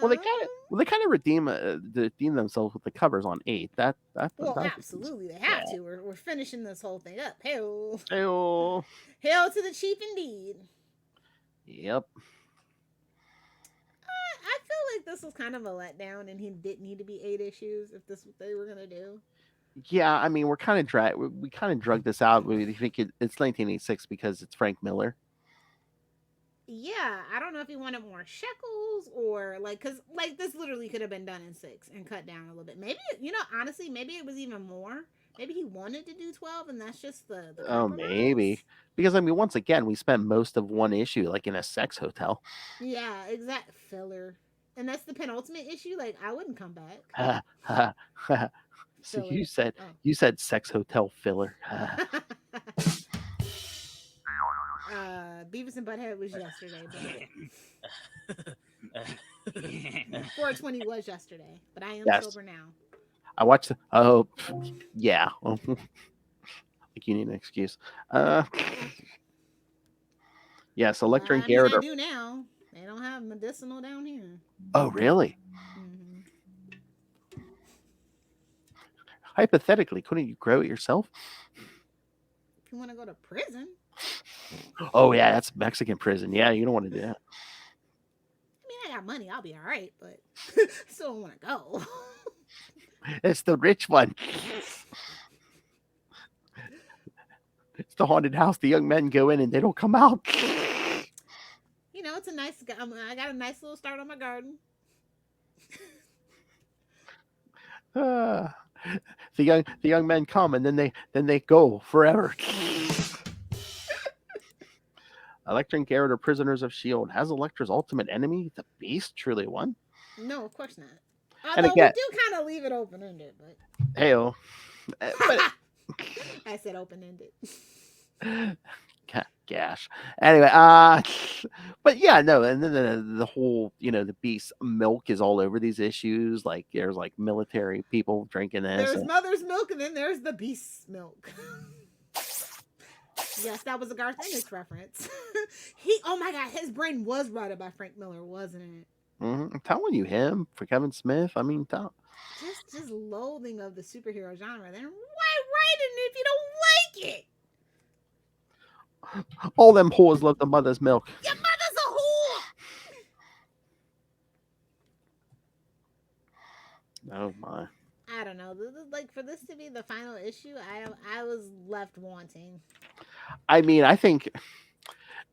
Well, they kind of redeem themselves with the covers on 8. That's Absolutely, they have to. We're finishing this whole thing up. Hail. Hail. Hail to the chief indeed. Yep. I feel like this was kind of a letdown, and he didn't need to be 8 issues if this is what they were gonna do. Yeah, I mean, we kind of drug this out. We think it's 1986 because it's Frank Miller. Yeah, I don't know if he wanted more shekels or because this literally could have been done in 6 and cut down a little bit. Maybe honestly, maybe it was even more. Maybe he wanted to do 12, and that's just the maybe because I mean, once again, we spent most of one issue like in a sex hotel. Yeah, exact filler, and that's the penultimate issue. Like, I wouldn't come back. So Filler. you said sex hotel filler. Beavis and Butthead was yesterday, but 420 was yesterday. But I am sober now. I watched. Yeah. Like you need an excuse. Yes, Elektra and Garrett. They do now. They don't have medicinal down here. Oh, really? Mm-hmm. Hypothetically, couldn't you grow it yourself? If you want to go to prison. Oh yeah, that's Mexican prison. Yeah, you don't want to do that. I mean, I got money. I'll be all right, but still don't want to go. It's the rich one. It's the haunted house. The young men go in and they don't come out. You know, it's a nice. I got a nice little start on my garden. The young men come and then they go forever. Elektra and Garrett are prisoners of S.H.I.E.L.D. Has Elektra's ultimate enemy, the Beast, truly won? No, of course not. And Although again, we do kind of leave it open-ended, but... Hey-oh. I said open-ended. Gosh. Anyway, but yeah, no, and then the whole, the Beast milk is all over these issues. Like, there's like military people drinking this. There's mother's milk, and then there's the Beast's milk. Yes, that was a Garth Ennis reference. Oh my God, his brain was rotted by Frank Miller, wasn't it? Mm-hmm. I'm telling you, him for Kevin Smith. I mean, just loathing of the superhero genre. Then why write it if you don't like it? All them whores love the mother's milk. Your mother's a whore. Oh my. I don't know. Like, for this to be the final issue, I was left wanting. I mean, I think,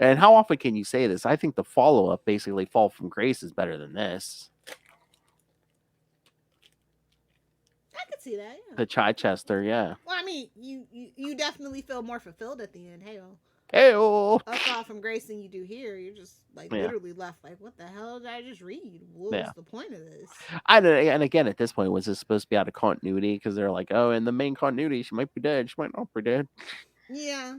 and how often can you say this? I think the follow-up, basically Fall from Grace, is better than this. I could see that, yeah. The Chichester, yeah. Well, I mean, you definitely feel more fulfilled at the end. Hey-oh. A Fall from Grace than you do here. You're just literally left like, what the hell did I just read? What was the point of this? And again, at this point, was this supposed to be out of continuity? Because they're like, oh, in the main continuity, she might be dead. She might not be dead. Yeah.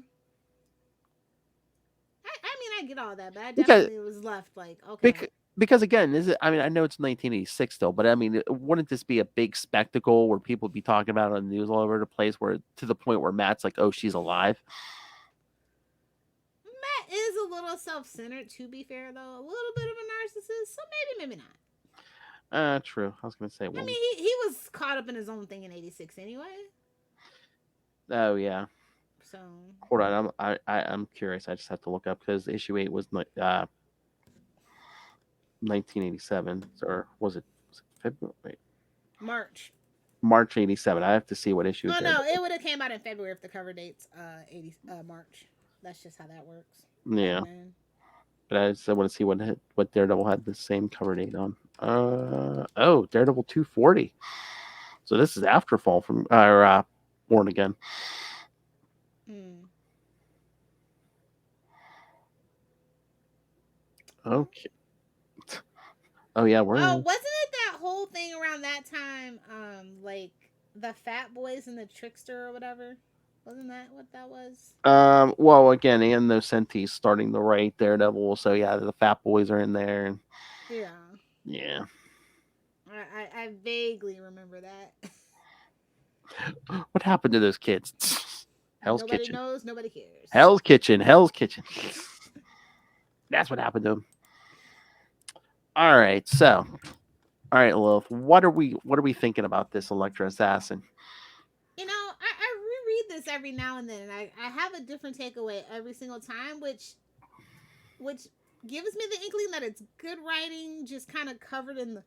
I mean, I get all that, but I definitely was left like, okay. Because again, I know it's 1986 still, but I mean, wouldn't this be a big spectacle where people would be talking about it on the news all over the place, where to the point where Matt's like, oh, she's alive? Matt is a little self-centered, to be fair, though. A little bit of a narcissist, so maybe not. True. I was going to say, well, I mean, he was caught up in his own thing in 86 anyway. Oh, yeah. So hold on, I'm curious. I just have to look up because issue 8 was 1987, or was it February? Wait. March 87. I have to see what issue. No, it would have came out in February if the cover date's March. That's just how that works. Yeah. But I just want to see what Daredevil had the same cover date on. Daredevil 240. So this is after Fall from Born Again. Okay. Oh yeah, we're Oh, wasn't it that whole thing around that time? Like the Fat Boys and the Trickster or whatever. Wasn't that what that was? well again, and those Sentis starting to write Daredevil, so yeah, the Fat Boys are in there, and Yeah, yeah. I vaguely remember that. What happened to those kids? Hell's Nobody Kitchen. knows. Nobody cares. Hell's Kitchen. Hell's Kitchen. That's what happened to him. All right, so all right, Lilith, what are we thinking about this Elektra Assassin? You know, I reread this every now and then, and I have a different takeaway every single time, which gives me the inkling that it's good writing, just kind of covered in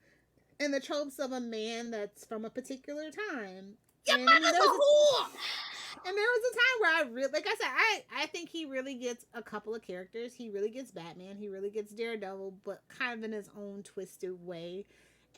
the tropes of a man that's from a particular time. Your And I mean, mother's a whore! and there was a time where I really, like I said, I think he really gets a couple of characters. He really gets Batman. He really gets Daredevil, but kind of in his own twisted way.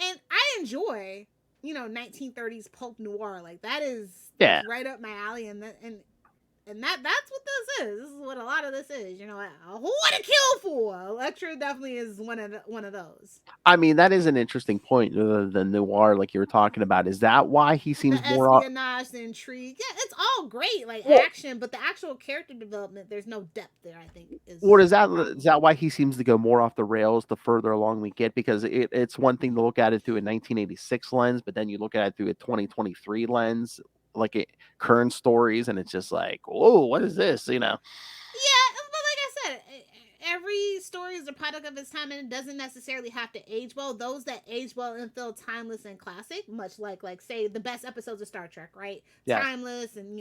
And I enjoy, 1930s pulp noir. Like that is Yeah. right up my alley. And that's what this is. This is what a lot of this is. Who to kill for? Elektra definitely is one of those. I mean, that is an interesting point. The noir, like you were talking about, is that why he seems The more? espionage, the intrigue, yeah, it's all great, like Well, action, but the actual character development, there's no depth there. I think is. What is that why he seems to go more off the rails the further along we get? Because it's one thing to look at it through a 1986 lens, but then you look at it through a 2023 lens, like current stories, and it's just like, whoa, what is this? Yeah, but like I said, every story is a product of its time, and it doesn't necessarily have to age well. Those that age well and feel timeless and classic, much like say the best episodes of Star Trek, right? Yeah. Timeless and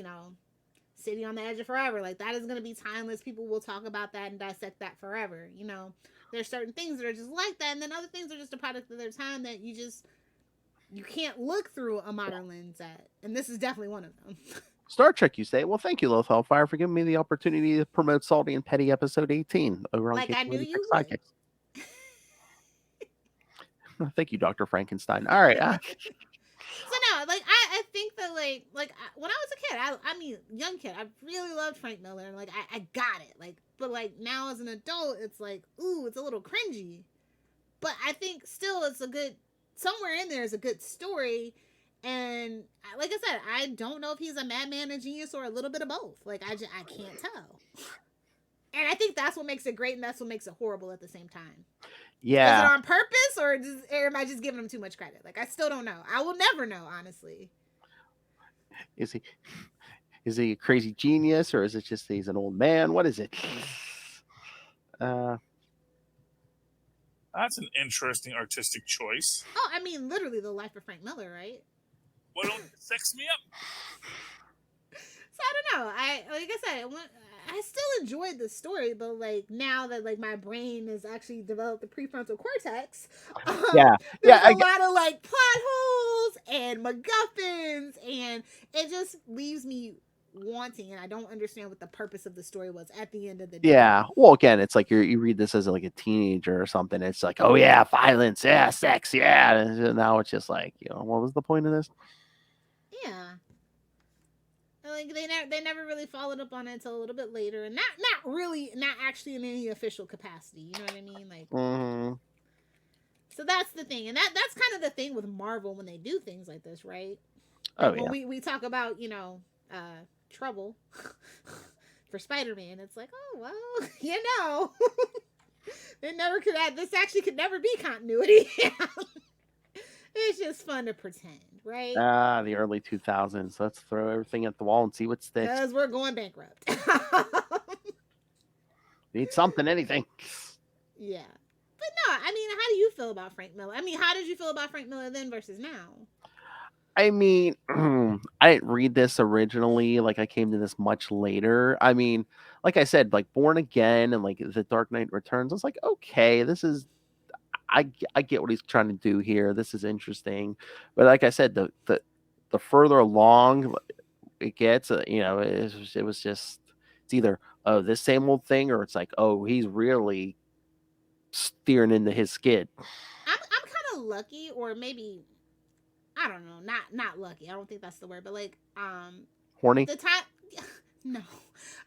City on the Edge of Forever, like that is going to be timeless. People will talk about that and dissect that forever. There's certain things that are just like that, and then other things are just a product of their time that you can't look through a modern lens at, and this is definitely one of them. Star Trek, you say? Well, thank you, Lilith Hellfire, for giving me the opportunity to promote Salty and Petty episode 18 over on Like I knew you Capes would. Sidekicks. Thank you, Dr. Frankenstein. All right. So no, like I think that when I was a kid, I mean young kid, I really loved Frank Miller, and like I got it, but now as an adult, it's like, ooh, it's a little cringy, but I think still it's a good, somewhere in there is a good story. And like I said, I don't know if he's a madman, a genius, or a little bit of both. Like I can't tell. And I think that's what makes it great, and that's what makes it horrible at the same time. Yeah. Is it on purpose, or am I just giving him too much credit? Like I still don't know. I will never know, honestly. Is he a crazy genius, or is it just that he's an old man? What is it? That's an interesting artistic choice. Oh, I mean, literally the life of Frank Miller, right? Why don't you sex me up? So I don't know. Like I said, I still enjoyed the story, but now that my brain has actually developed the prefrontal cortex, there's a lot of plot holes and MacGuffins, and it just leaves me wanting, and I don't understand what the purpose of the story was at the end of the day. Yeah. Well, again, it's like you read this as a teenager or something. It's like, oh yeah, violence, yeah, sex, yeah. And now it's just like, what was the point of this? Yeah. Like they never really followed up on it until a little bit later, and not actually in any official capacity. You know what I mean? Mm-hmm. So that's the thing, and that's kind of the thing with Marvel when they do things like this, right? Oh when yeah. we talk about trouble for Spider-Man, it's like, oh well, they never could add. This actually could never be continuity. It's just fun to pretend, right? The early 2000s. Let's throw everything at the wall and see what sticks. Because we're going bankrupt. Need something, anything. Yeah. But no, I mean, how do you feel about Frank Miller? I mean, how did you feel about Frank Miller then versus now? I mean, I didn't read this originally. I came to this much later. I mean, like I said, Born Again and The Dark Knight Returns, I was like, okay, this is, I get what he's trying to do here. This is interesting. But like I said, the further along it gets, it was just, it's either, oh, this same old thing, or it's like, oh, he's really steering into his skid. I'm kind of lucky, or maybe, I don't know, not lucky. I don't think that's the word, but horny. The time, No.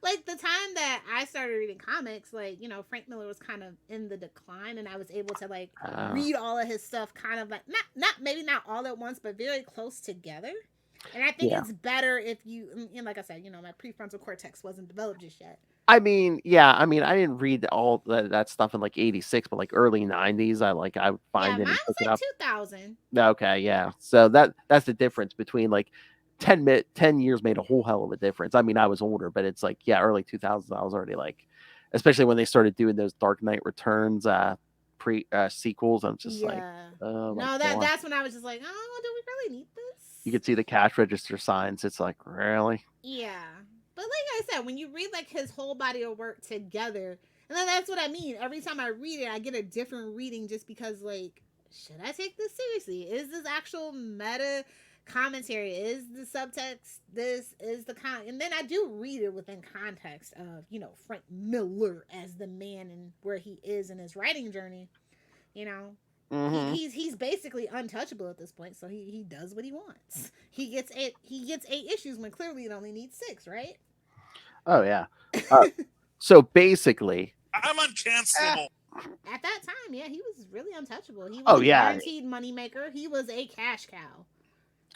Like, the time that I started reading comics, like, you know, Frank Miller was kind of in the decline, and I was able to, like, read all of his stuff kind of like, maybe not all at once, but very close together. And I think it's better if you, and like I said, you know, my prefrontal cortex wasn't developed just yet. I mean, I didn't read all that stuff in like 86, but like early 90s, I would find it Mine and was pick it like up. 2000. Okay, yeah. So that's the difference between like 10 years made a whole hell of a difference. I mean, I was older, but it's like, early 2000s, I was already like, especially when they started doing those Dark Knight Returns sequels, I'm just like, oh my God. That's when I was just like, oh, do we really need this? You could see the cash register signs. It's like, really? Yeah. But like I said, when you read like his whole body of work together, and then that's what I mean. Every time I read it, I get a different reading just because, like, should I take this seriously? Is this actual meta commentary? Is the subtext this? Is the and then I do read it within context of, you know, Frank Miller as the man and where he is in his writing journey. You know, he's basically untouchable at this point, so he does what he wants. He gets 8 issues when clearly it only needs 6, right? Oh yeah. So basically, I'm uncancelable. At that time, yeah, he was really untouchable. He was a guaranteed moneymaker. He was a cash cow.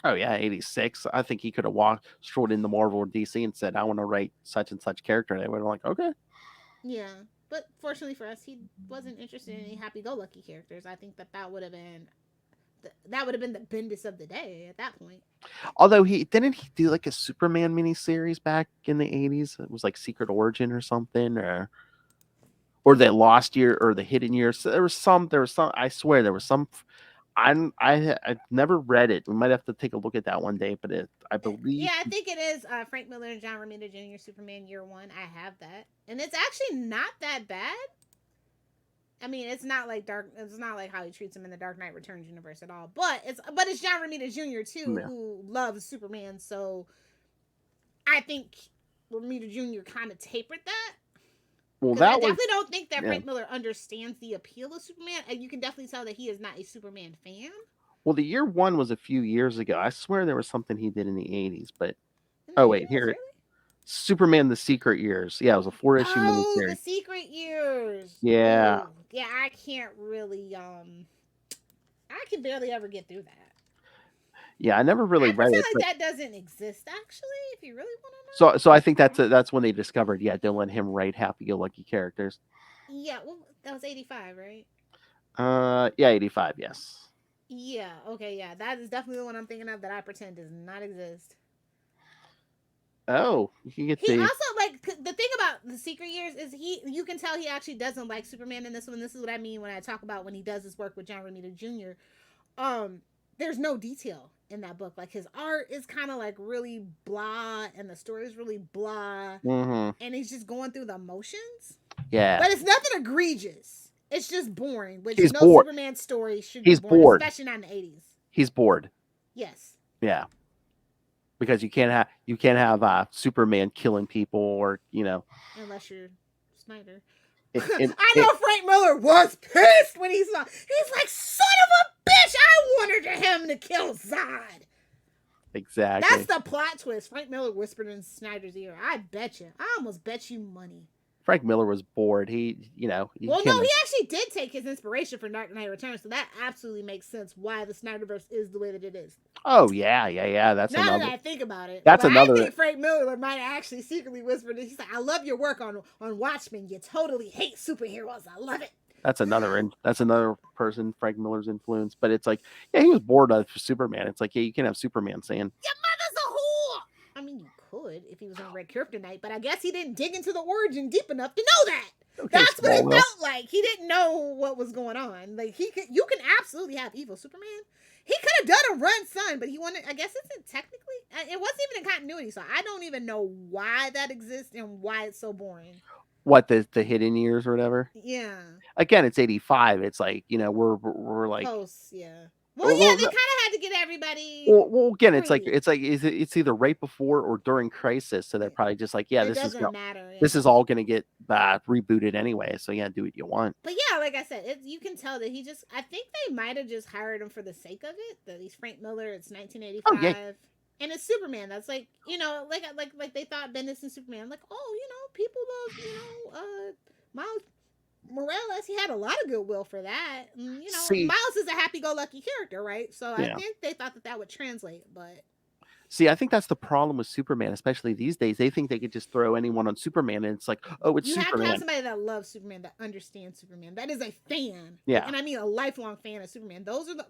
Oh yeah, 86. I think he could have walked straight into Marvel or DC and said, "I want to write such and such character." And they would have like, "Okay." Yeah, but fortunately for us, he wasn't interested in any happy-go-lucky characters. I think that would have been the Bendis of the day at that point. Although he didn't do like a Superman miniseries back in the 80s. It was like Secret Origin or something, or the Lost Year or the Hidden Year. So there was some. I swear there was some. I've never read it. We might have to take a look at that one day. But I believe. Yeah, I think it is Frank Miller and John Romita Jr. Superman Year 1. I have that, and it's actually not that bad. I mean, it's not like how he treats him in the Dark Knight Returns universe at all. But it's John Romita Jr. too, who loves Superman. So I think Romita Jr. kind of tapered that. Well, I definitely don't think that Frank Miller understands the appeal of Superman, and you can definitely tell that he is not a Superman fan. Well, the Year 1 was a few years ago. I swear there was something he did in the 80s, but here. Superman: The Secret Years. Yeah, it was a 4-issue miniseries. Oh, The Secret Years. Yeah. Ooh. Yeah, I can't really I can barely ever get through that. Yeah, I never really read it. Like that doesn't exist actually, if you really want to know. So I think that's when they discovered, don't let him write happy-go-lucky characters. Yeah, well, that was 85, right? 85, yes. Yeah, okay, yeah. That is definitely the one I'm thinking of that I pretend does not exist. Oh, you can get he also, like, the thing about The Secret Years is you can tell he actually doesn't like Superman in this one. This is what I mean when I talk about when he does his work with John Romita Jr. There's no detail in that book. Like, his art is kind of like really blah, and the story is really blah, and he's just going through the motions. Yeah, but it's nothing egregious. It's just boring. Which he's no bored. Superman story should be bored, especially not in the 80s. He's bored. Yes. Yeah. Because you can't have Superman killing people, or unless you're Snyder. I know Frank Miller was pissed when he saw. He's like, son of a bitch! I wanted him to kill Zod. Exactly. That's the plot twist. Frank Miller whispered in Snyder's ear. I bet you. I almost bet you money. Frank Miller was bored. He actually did take his inspiration from Dark Knight Returns, so that absolutely makes sense why the Snyderverse is the way that it is. Oh yeah. That's now another. That I think about it, that's another. I think Frank Miller might actually secretly whisper this. He's like, "I love your work on Watchmen. You totally hate superheroes. I love it." That's another person Frank Miller's influence. But it's like, he was bored of Superman. It's like, you can't have Superman saying, "Your mother's a whore." I mean, you could if he was on Red Kryptonite, but I guess he didn't dig into the origin deep enough to know that. Okay, that's what it felt like. He didn't know what was going on. Like, you can absolutely have evil Superman. He could have done a run son, but he wanted. I guess it's technically. It wasn't even in continuity, so I don't even know why that exists and why it's so boring. What, the Hidden Years or whatever? Yeah. Again, it's 85. It's like, we're like close, yeah. Well, they kind of had to get everybody. Well, again, it's either right before or during Crisis, so they're probably just like, this is all going to get rebooted anyway. So do what you want. But yeah, like I said, you can tell that I think they might have just hired him for the sake of it. That he's Frank Miller. It's 1985. And it's Superman. That's like, like they thought Bendis and Superman. Like, oh, people love, Miles Morales. He had a lot of goodwill for that. And, See, Miles is a happy-go-lucky character, right? So I yeah. think they thought that would translate, but. See, I think that's the problem with Superman, especially these days. They think they could just throw anyone on Superman, and it's like, oh, it's You Superman. have to have somebody that loves Superman, that understands Superman, that is a fan. Yeah. Like, and I mean a lifelong fan of Superman. Those are those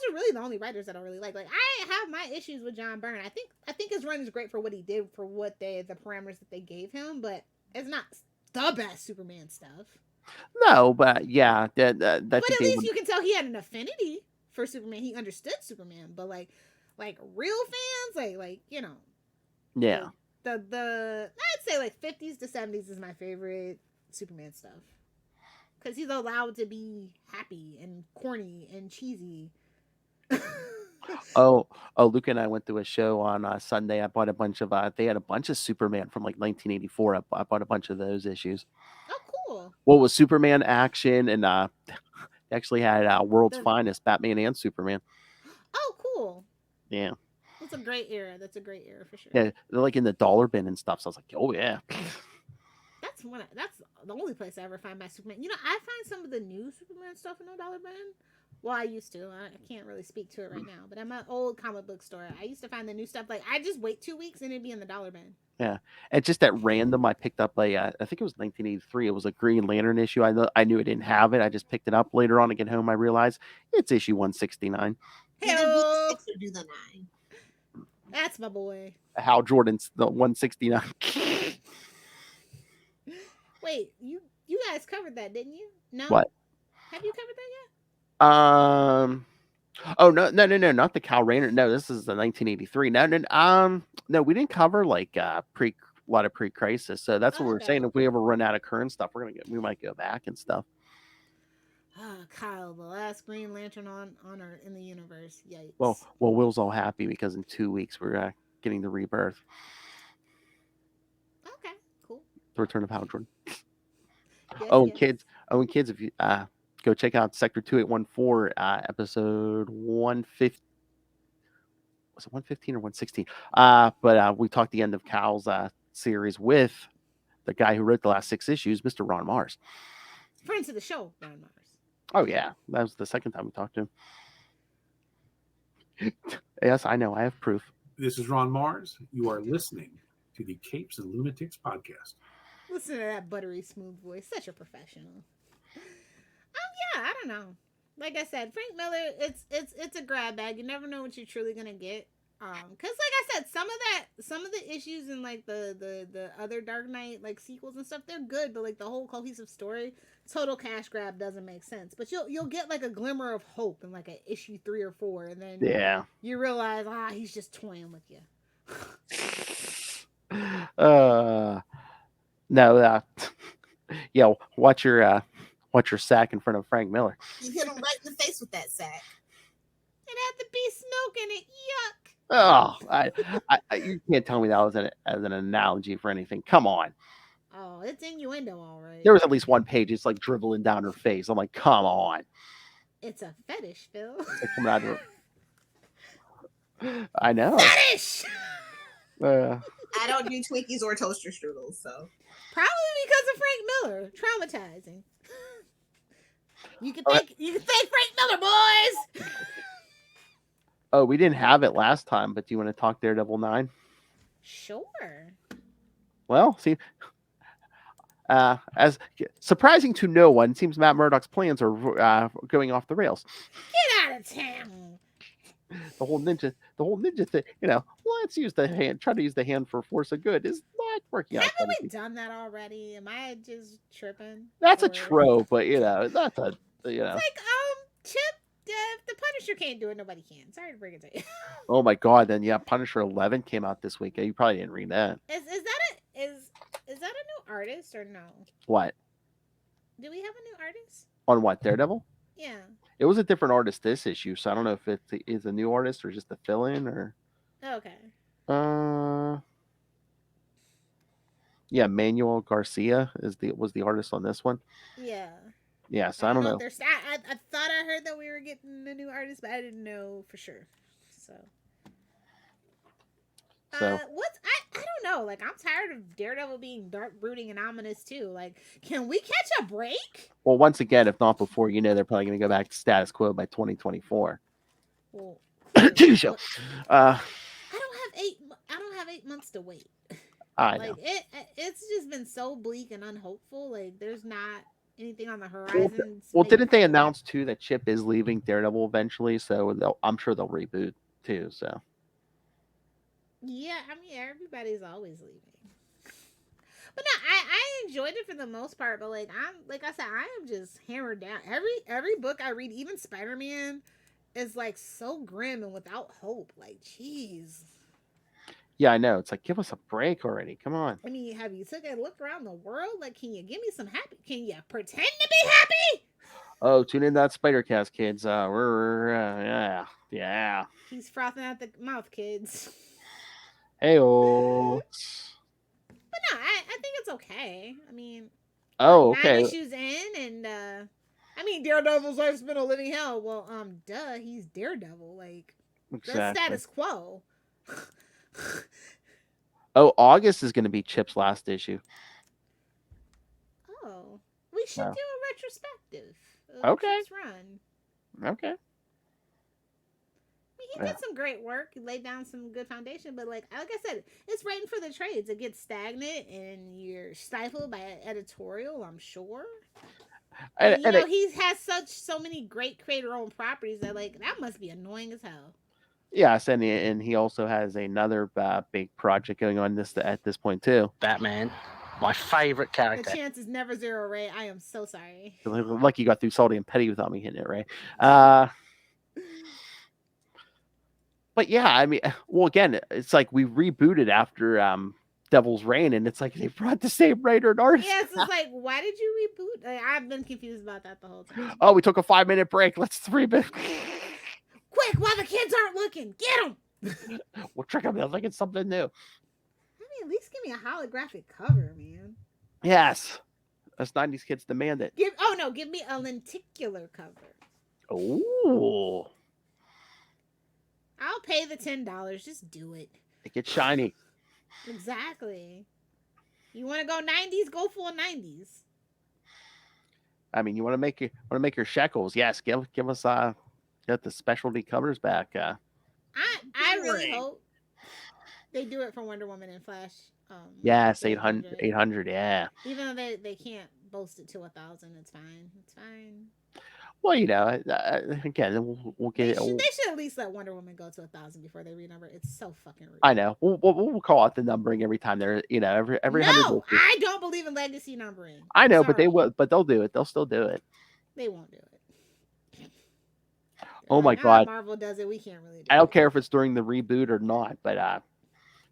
are really the only writers that I really like. Like, I have my issues with John Byrne. I think his run is great for what he did, for what the parameters that they gave him, but it's not the best Superman stuff. No, but yeah, but at least you can tell he had an affinity for Superman. He understood Superman, but like real fans, yeah. The I'd say like 50s to 70s is my favorite Superman stuff, because he's allowed to be happy and corny and cheesy. Luke and I went to a show on Sunday. I bought a bunch of they had a bunch of Superman from like 1984. I bought a bunch of those issues. Oh, cool. Well, it was Superman Action, and actually had World's Finest, Batman and Superman. Oh, cool. Yeah. That's a great era. That's a great era for sure. Yeah, they're like in the dollar bin and stuff. So I was like, oh yeah. That's the only place I ever find my Superman. I find some of the new Superman stuff in the dollar bin. Well, I used to. I can't really speak to it right now. But at my old comic book store, I used to find the new stuff. Like, I just wait 2 weeks and it'd be in the dollar bin. Yeah, and just at random, I picked up I think it was 1983. It was a Green Lantern issue. I knew I didn't have it. I just picked it up later on to get home. I realized it's issue 169. Hello. Do the 6 or do the 9? That's my boy. Hal Jordan's the 169. Wait, you guys covered that, didn't you? No. What? Have you covered that yet? Oh no, not the Cal Rayner. No, this is the 1983. No, we didn't cover like a lot of pre-crisis. So that's what we're saying. If we ever run out of current stuff, we might go back and stuff. Kyle, the last Green Lantern on Earth in the universe. Yikes. Well, Will's all happy because in 2 weeks we're getting the rebirth. Okay, cool. The return of Hal Jordan. Yes. And kids, if you go check out Sector 2814, episode 150. Was it 115 or 116? But we talked the end of Cal's series with the guy who wrote the last 6 issues, Mr. Ron Mars. Friends of the show, Ron Mars. Oh yeah, that was the second time we talked to him. Yes, I know. I have proof. This is Ron Mars. You are listening to the Capes and Lunatics podcast. Listen to that buttery smooth voice. Such a professional. Yeah, I don't know. Like I said, Frank Miller, it's a grab bag. You never know what you're truly gonna get. Cause like I said, some of the issues in like the other Dark Knight like sequels and stuff, they're good, but like the whole cohesive story, total cash grab doesn't make sense. But you'll get like a glimmer of hope in like a issue 3 or 4, and then you realize he's just toying with you. No, yeah, watch your sack in front of Frank Miller. You hit him right in the face with that sack. It had to be smoke in it. Yuck. Oh, you can't tell me that was as an analogy for anything. Come on. Oh, it's innuendo, all right. There was at least one page. It's like dribbling down her face. I'm like, come on. It's a fetish, Phil. It's like coming out of her. I know. Fetish. I don't do Twinkies or toaster strudels, so probably because of Frank Miller. Traumatizing. You can thank Frank Miller, boys. Oh, we didn't have it last time, but do you want to talk Daredevil 9? Sure. Well, see, as surprising to no one, it seems Matt Murdock's plans are going off the rails. Get out of town. The whole ninja thing, let's use the hand, try to use the hand for force of good is not working out. Haven't we done that already? Am I just tripping? That's a trope, but that's a It's like Chip. If the Punisher can't do it, nobody can. Sorry to bring it to you. Oh my God! Then Punisher 11 came out this week. You probably didn't read that. Is that a new artist or no? What? Do we have a new artist on what, Daredevil? Yeah. It was a different artist this issue, so I don't know if it is a new artist or just a fill-in or. Okay. Yeah, Manuel Garcia was the artist on this one. Yeah. Yeah, so I don't know. I thought I heard that we were getting a new artist, but I didn't know for sure. So. So I don't know. Like, I'm tired of Daredevil being dark, brooding, and ominous too. Like, can we catch a break? well, once again, if not before, they're probably going to go back to status quo by 2024. Well, TV show. I don't have 8 months to wait. I Like, know. it's just been so bleak and unhopeful. Like, there's not anything on the horizon. Well, didn't they announce too that Chip is leaving Daredevil eventually? So I'm sure they'll reboot too. So Yeah, I mean, everybody's always leaving. But no, I enjoyed it for the most part. But like I said, I am just hammered down. Every book I read, even Spider-Man, is like so grim and without hope. Like, jeez. yeah, I know. It's like, give us a break already. Come on. I mean, have you took a look around the world? Like, can you give me some happy? Can you pretend to be happy? Oh, tune in that Spider-Cast, kids. Yeah. He's frothing at the mouth, kids. Heyo. But no, I think it's okay. I mean, Oh, 9 okay. issues in, and I mean, Daredevil's life's been a living hell. Well, duh, he's Daredevil. Like, that's Exactly. status quo. Oh, August is going to be Chip's last issue. Oh, we should Oh. do a retrospective. Okay. Chip's run. Okay. I mean, he did some great work. He laid down some good foundation, but like I said, it's writing for the trades. It gets stagnant, and you're stifled by editorial. I'm sure. And he has so many great creator-owned properties that like that must be annoying as hell. Yes, and he also has another big project going on at this point too. Batman, my favorite character. The chance is never zero, Ray. I am so sorry. Like you got through Salty and Petty without me hitting it, right? But yeah, I mean, well, again, it's like we rebooted after Devil's Reign, and it's like they brought the same writer and artist. Yeah, it's like, why did you reboot? Like, I've been confused about that the whole time. Oh, we took a 5-minute break. Let's reboot. Quick, while the kids aren't looking, get them. We'll trick them. They're thinking something new. I mean, at least give me a holographic cover, man. Yes, us 90s kids demand it. Give me a lenticular cover. Oh, I'll pay the $10. Just do it. it gets shiny. Exactly. You want to go 90s? Go full 90s. I mean, you want to make your shekels? Yes, give us get the specialty covers back. I really hope they do it for Wonder Woman and Flash. Yes, 800, yeah. Even though they can't boast it to 1,000, it's fine. It's fine. Well, again, we'll get They it. should at least let Wonder Woman go to 1,000 before they renumber. It's so fucking rude. I know. We'll call out the numbering every time they're every 100. No, I don't believe in legacy numbering. I know, but Sorry. they will. But they'll do it. They'll still do it. They won't do it. Oh my Now God. Marvel does it. We can't really do I don't it. care if it's during the reboot or not, but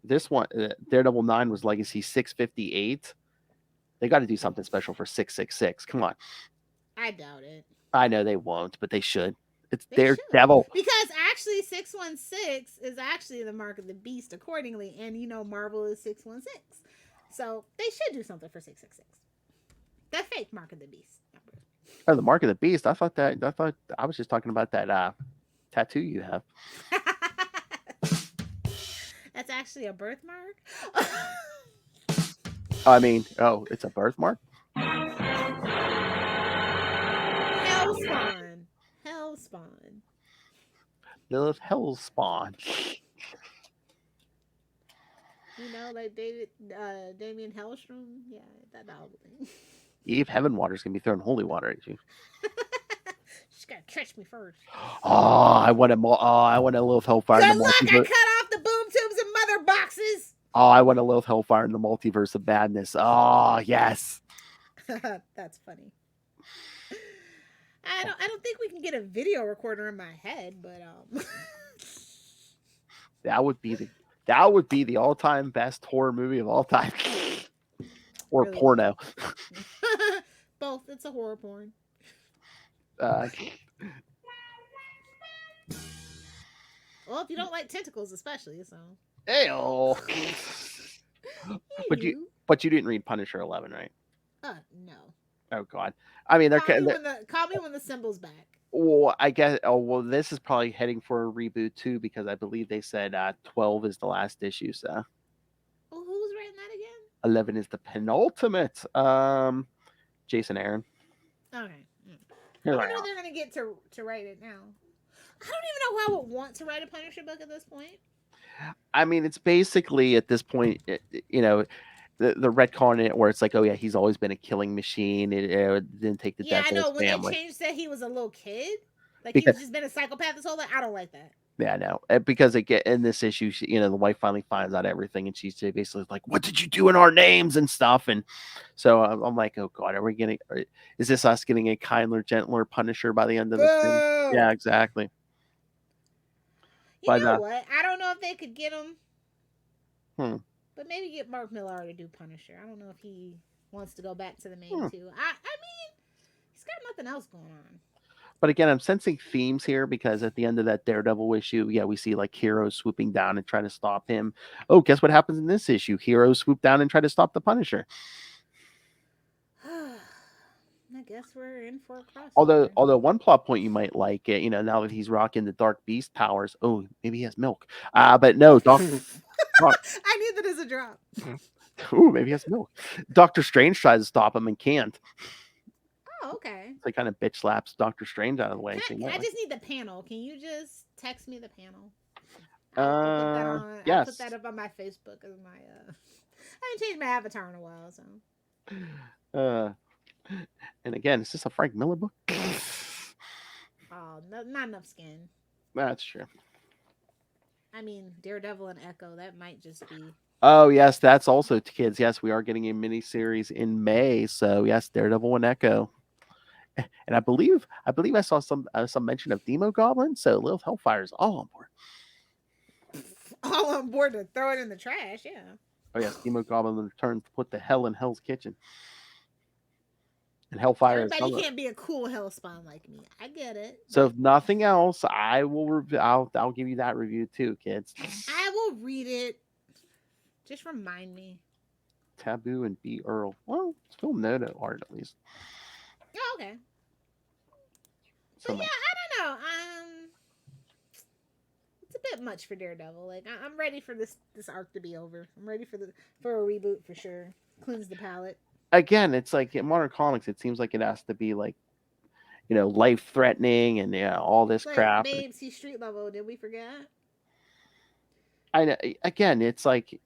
this one, Daredevil 9 was Legacy 658. They got to do something special for 666. Come on. I doubt it. I know they won't, but they should. It's They Daredevil. should. Because actually 616 is actually the mark of the beast accordingly. And Marvel is 616. So they should do something for 666. The fake mark of the beast number. Oh, the Mark of the Beast. I thought I was just talking about that tattoo you have. That's actually a birthmark. I mean, it's a birthmark? Hellspawn. Lilith Hellspawn. Like Damien Hellstrom. Yeah, that whole thing. Eve Heavenwater's gonna be throwing holy water at you. She's gotta catch me first. Oh, I want a Lilith Hellfire in Good the luck! I multiverse. cut off the boom tubes and mother boxes. Oh, I want a Lilith Hellfire in the multiverse of madness. Oh, yes. That's funny. I don't think we can get a video recorder in my head, but That would be the all-time best horror movie of all time. Or Really? porno. Both. It's a horror porn. Uh, Well, if you don't like tentacles, especially, so. Ew. But you didn't read Punisher 11, right? No. Oh God. I mean, Call me when the symbol's back. well, I guess. Oh well, this is probably heading for a reboot too, because I believe they said 12 is the last issue. So Well, who's writing that again? 11 is the penultimate. Jason Aaron. Okay. Here I I wonder am. if they're gonna get to write it now. I don't even know who I would want to write a Punisher book at this point. I mean, it's basically at this point, the retcon it where it's like, oh yeah, he's always been a killing machine. It didn't take the Yeah, death I of know. his When family. they changed that he was a little kid, like Because- he's just been a psychopath this whole life. I don't like that. Yeah, I know. Because in this issue, the wife finally finds out everything, and she's basically like, "What did you do in our names and stuff?" And so I'm like, "Oh God, is this us getting a kinder, gentler Punisher by the end of the thing?" Boo! Yeah, exactly. You know what? I don't know if they could get him. But maybe get Mark Millar to do Punisher. I don't know if he wants to go back to the main two. I mean, he's got nothing else going on. But again, I'm sensing themes here because at the end of that Daredevil issue, yeah, we see like heroes swooping down and trying to stop him. Oh, guess what happens in this issue? Heroes swoop down and try to stop the Punisher. I guess we're in for a crossover. Although one plot point you might like, now that he's rocking the Dark Beast powers, oh, maybe he has milk. But no, I need that as a drop. Ooh, maybe he has milk. Doctor Strange tries to stop him and can't. Oh, okay. They kind of bitch slaps Doctor Strange out of the way. I just need the panel. Can you just text me the panel? Yes. I'll put that up on my Facebook as my I haven't changed my avatar in a while, so. And again, is this a Frank Miller book? Oh, no, not enough skin. That's true. I mean, Daredevil and Echo, that might just be. Oh yes, that's also to kids. Yes, we are getting a mini series in May. So yes, Daredevil and Echo. And I believe I saw some mention of Demo Goblin. So Lilith Hellfire is all on board. All on board to throw it in the trash, yeah. Oh yes, Demo Goblin returns to put the hell in Hell's Kitchen. And Hellfire. Everybody can't be a cool hellspawn like me. I get it. So if nothing else, I will I'll give you that review too, kids. I will read it. Just remind me. Taboo and B. Earl. Well, it's still Noto art at least. Oh, okay. So but yeah, I don't know. It's a bit much for Daredevil. Like I'm ready for this arc to be over. I'm ready for a reboot for sure. Cleanse the palate. Again, it's like in modern comics, it seems like it has to be like, life threatening and all this crap. Babes, he's street level. Did we forget? I know. Again, it's like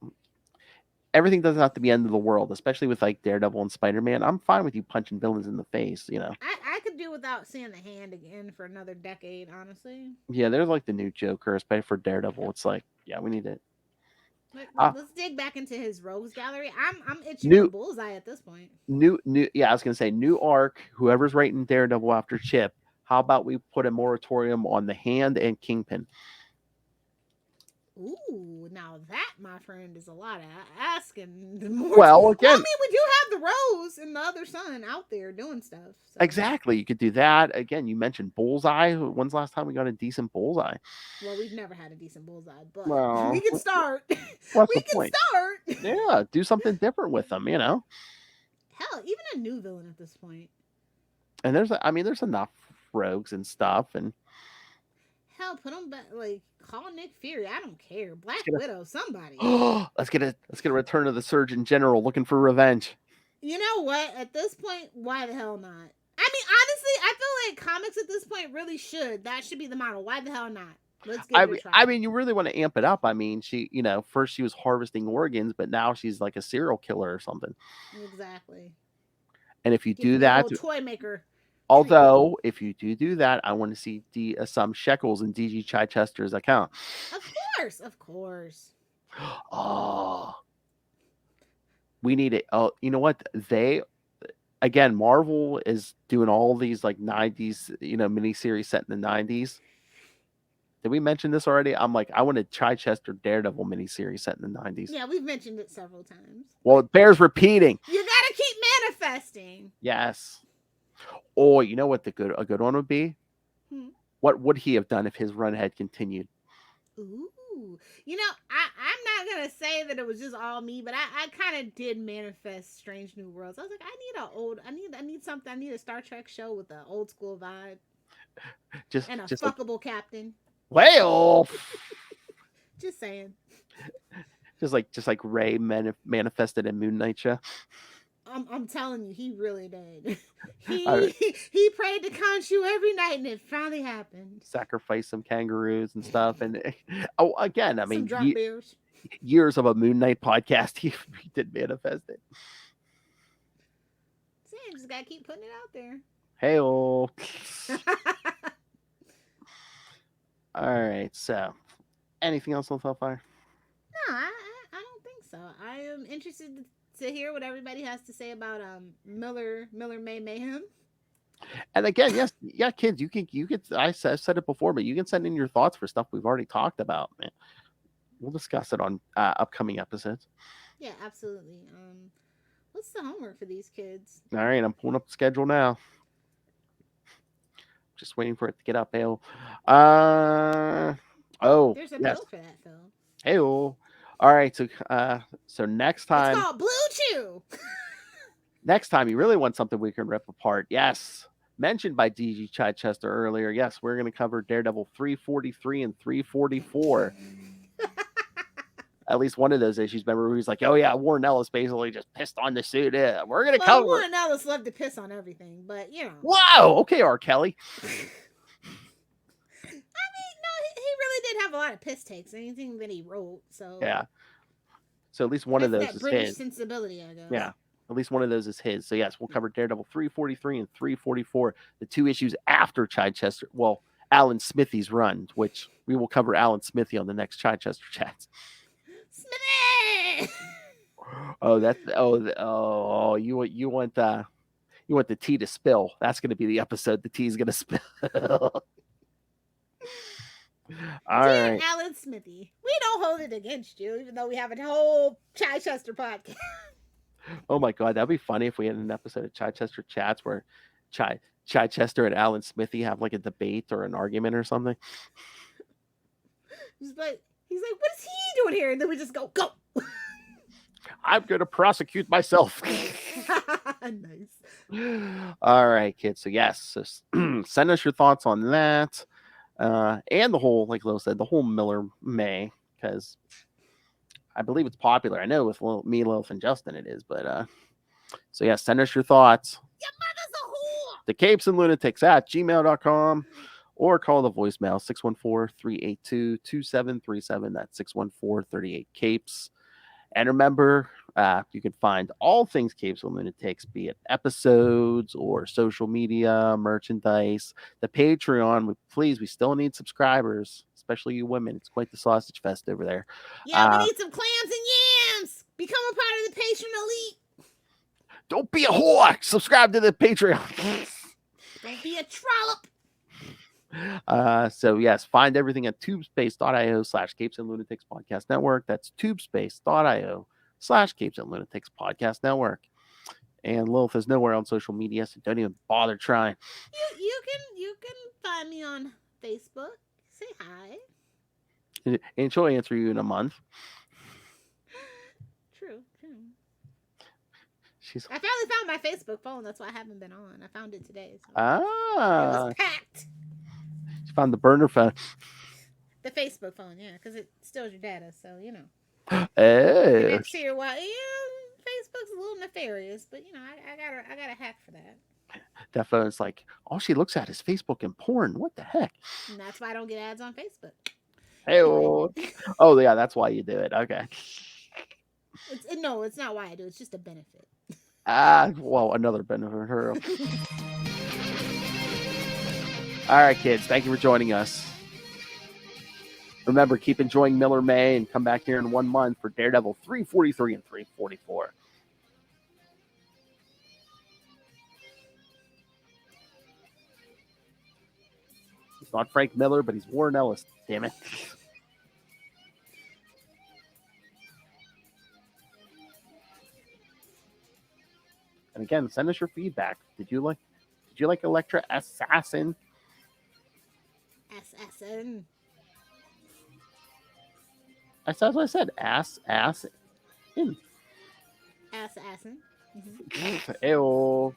everything doesn't have to be end of the world, especially with like Daredevil and Spider-Man. I'm fine with you punching villains in the face. I could do without seeing the Hand again for another decade, honestly. Yeah, there's like the new Joker, especially for Daredevil. It's like, yeah, we need it. Let's dig back into his rogues gallery. I'm itching for Bullseye at this point. Yeah, I was gonna say new arc. Whoever's writing Daredevil after Chip, how about we put a moratorium on the Hand and Kingpin? Ooh, now that, my friend, is a lot of asking. Well, again, I mean, we do have the Rose and the other son out there doing stuff. So. Exactly, you could do that. Again, you mentioned Bullseye. When's the last time we got a decent Bullseye? Well, we've never had a decent Bullseye, but well, we can start. What's we the can point? start. Yeah, do something different with them, Hell, even a new villain at this point. And there's enough rogues and stuff, and hell, put them back. Like, call Nick Fury. I don't care. Black Widow, somebody. let's get a return of the Surgeon General looking for revenge. You know what? At this point, why the hell not? I mean, honestly, I feel like comics at this point really should. That should be the model. Why the hell not? Let's give it a try. I mean, you really want to amp it up. I mean, she, first she was harvesting organs, but now she's like a serial killer or something. Exactly. And if you do that, toy maker. Although, if you do that, I want to see some shekels in DG Chichester's account. Of course. Oh, we need it. Oh, you know what? Marvel is doing all these like 90s, miniseries set in the 90s. Did we mention this already? I'm like, I want a Chichester Daredevil miniseries set in the 90s. Yeah, we've mentioned it several times. Well, it bears repeating. You gotta keep manifesting. Yes. Or you know what a good one would be? What would he have done if his run had continued? Ooh. Ooh. You know, I'm not gonna say that it was just all me, but I kind of did manifest Strange New Worlds. I was like, I need something. I need a Star Trek show with an old school vibe Just and a like, fuckable captain. well, Just saying. just like Ray manifested in Moon Knight show. I'm telling you, he really did. I- He prayed to Khonshu every night, and it finally happened. Sacrifice some kangaroos and stuff, and again, I Some mean, drop bears. years of a Moon Knight podcast, he did manifest it. See, I just gotta keep putting it out there. Hey, all right. So, anything else on Hellfire? No, I don't think so. I am interested to hear what everybody has to say about Miller May Mayhem. And again, yes, yeah, kids, you can. I've said it before, but you can send in your thoughts for stuff we've already talked about, man. We'll discuss it on upcoming episodes. Yeah, absolutely. What's the homework for these kids? All right, I'm pulling up the schedule now. Just waiting for it to get up. Hey, There's a yes. bill for that, Phil. Hey, all right. So next time, It's called Blue Chew. next time you really want something we can rip apart. Yes, mentioned by DG Chichester earlier. Yes, we're going to cover Daredevil 343 and 344. At least one of those issues. Remember, where he's like, "Oh yeah, Warren Ellis basically just pissed on the suit. Yeah, we're going to cover." Warren Ellis loved to piss on everything, but you know. Wow. Okay, R. Kelly. I mean, no, he really did have a lot of piss takes. Anything that he wrote, so Yeah. So at least one of those that is British his. sensibility, I guess. Yeah. At least one of those is his. So yes, we'll cover Daredevil 343 and 344, the two issues after Chichester. Well, Alan Smithy's run, which we will cover Alan Smithy on the next Chichester chats. Smithy! You want the tea to spill. That's going to be the episode. The tea's going to spill. All Dear right. Alan Smithy, we don't hold it against you, even though we have a whole Chichester podcast. Oh my God, that'd be funny if we had an episode of Chichester chats where Chichester and Alan Smithy have like a debate or an argument or something. He's like, what is he doing here? And then we just go. I'm going to prosecute myself. Nice. All right, kids. So yes, so send us your thoughts on that, and the whole, like Lil said, the whole Miller May, because I believe it's popular. I know with me, Lilith, and Justin it is, but so yeah, send us your thoughts. Your mother's a whore. The CapesandLunatics at gmail.com, or call the voicemail 614-382-2737. That's 614-38-CAPES. And remember, you can find all things Capes and Lunatics, be it episodes or social media, merchandise, the Patreon. We still need subscribers, especially you women. It's quite the sausage fest over there. Yeah, we need some clams and yams. Become a part of the patron elite. Don't be a whore. Subscribe to the Patreon. Don't be a trollop. So yes, find everything at tubespace.io/Capes and Lunatics Podcast Network. That's tubespace.io/Capes and Lunatics Podcast Network. And Lilith is nowhere on social media, so don't even bother trying. You can find me on Facebook. Say hi. And she'll answer you in a month. True. I finally found my Facebook phone. That's why I haven't been on. I found it today. So it was packed. She found the burner phone. The Facebook phone, yeah, because it steals your data. So you know. Oh. Next year, Facebook's a little nefarious, but you know, I got a hack for that. That phone's like, all she looks at is Facebook and porn. What the heck? And that's why I don't get ads on Facebook. Hey, oh yeah, that's why you do it. Okay. No, it's not why I do. It's just a benefit. Well, another benefit. All right, kids. Thank you for joining us. Remember, keep enjoying Miller May and come back here in 1 month for Daredevil 343 and 344. He's not Frank Miller, but he's Warren Ellis. Damn it. And again, send us your feedback. Did you like Elektra Assassin? Assassin. That's what I said. Ass, in. Assassin. Mm-hmm. Ew.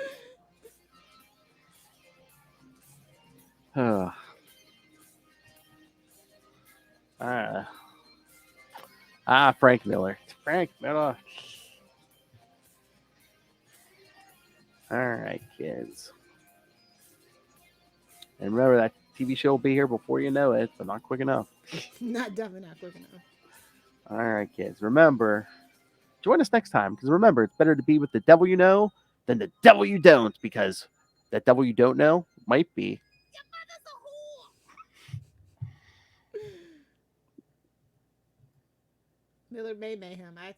Frank Miller. Frank Miller. All right, kids. And remember that TV show will be here before you know it, but not quick enough. Definitely not quick enough. All right, kids. Remember, join us next time, because remember, it's better to be with the devil you know than the devil you don't, because that devil you don't know might be. Miller May Mayhem. I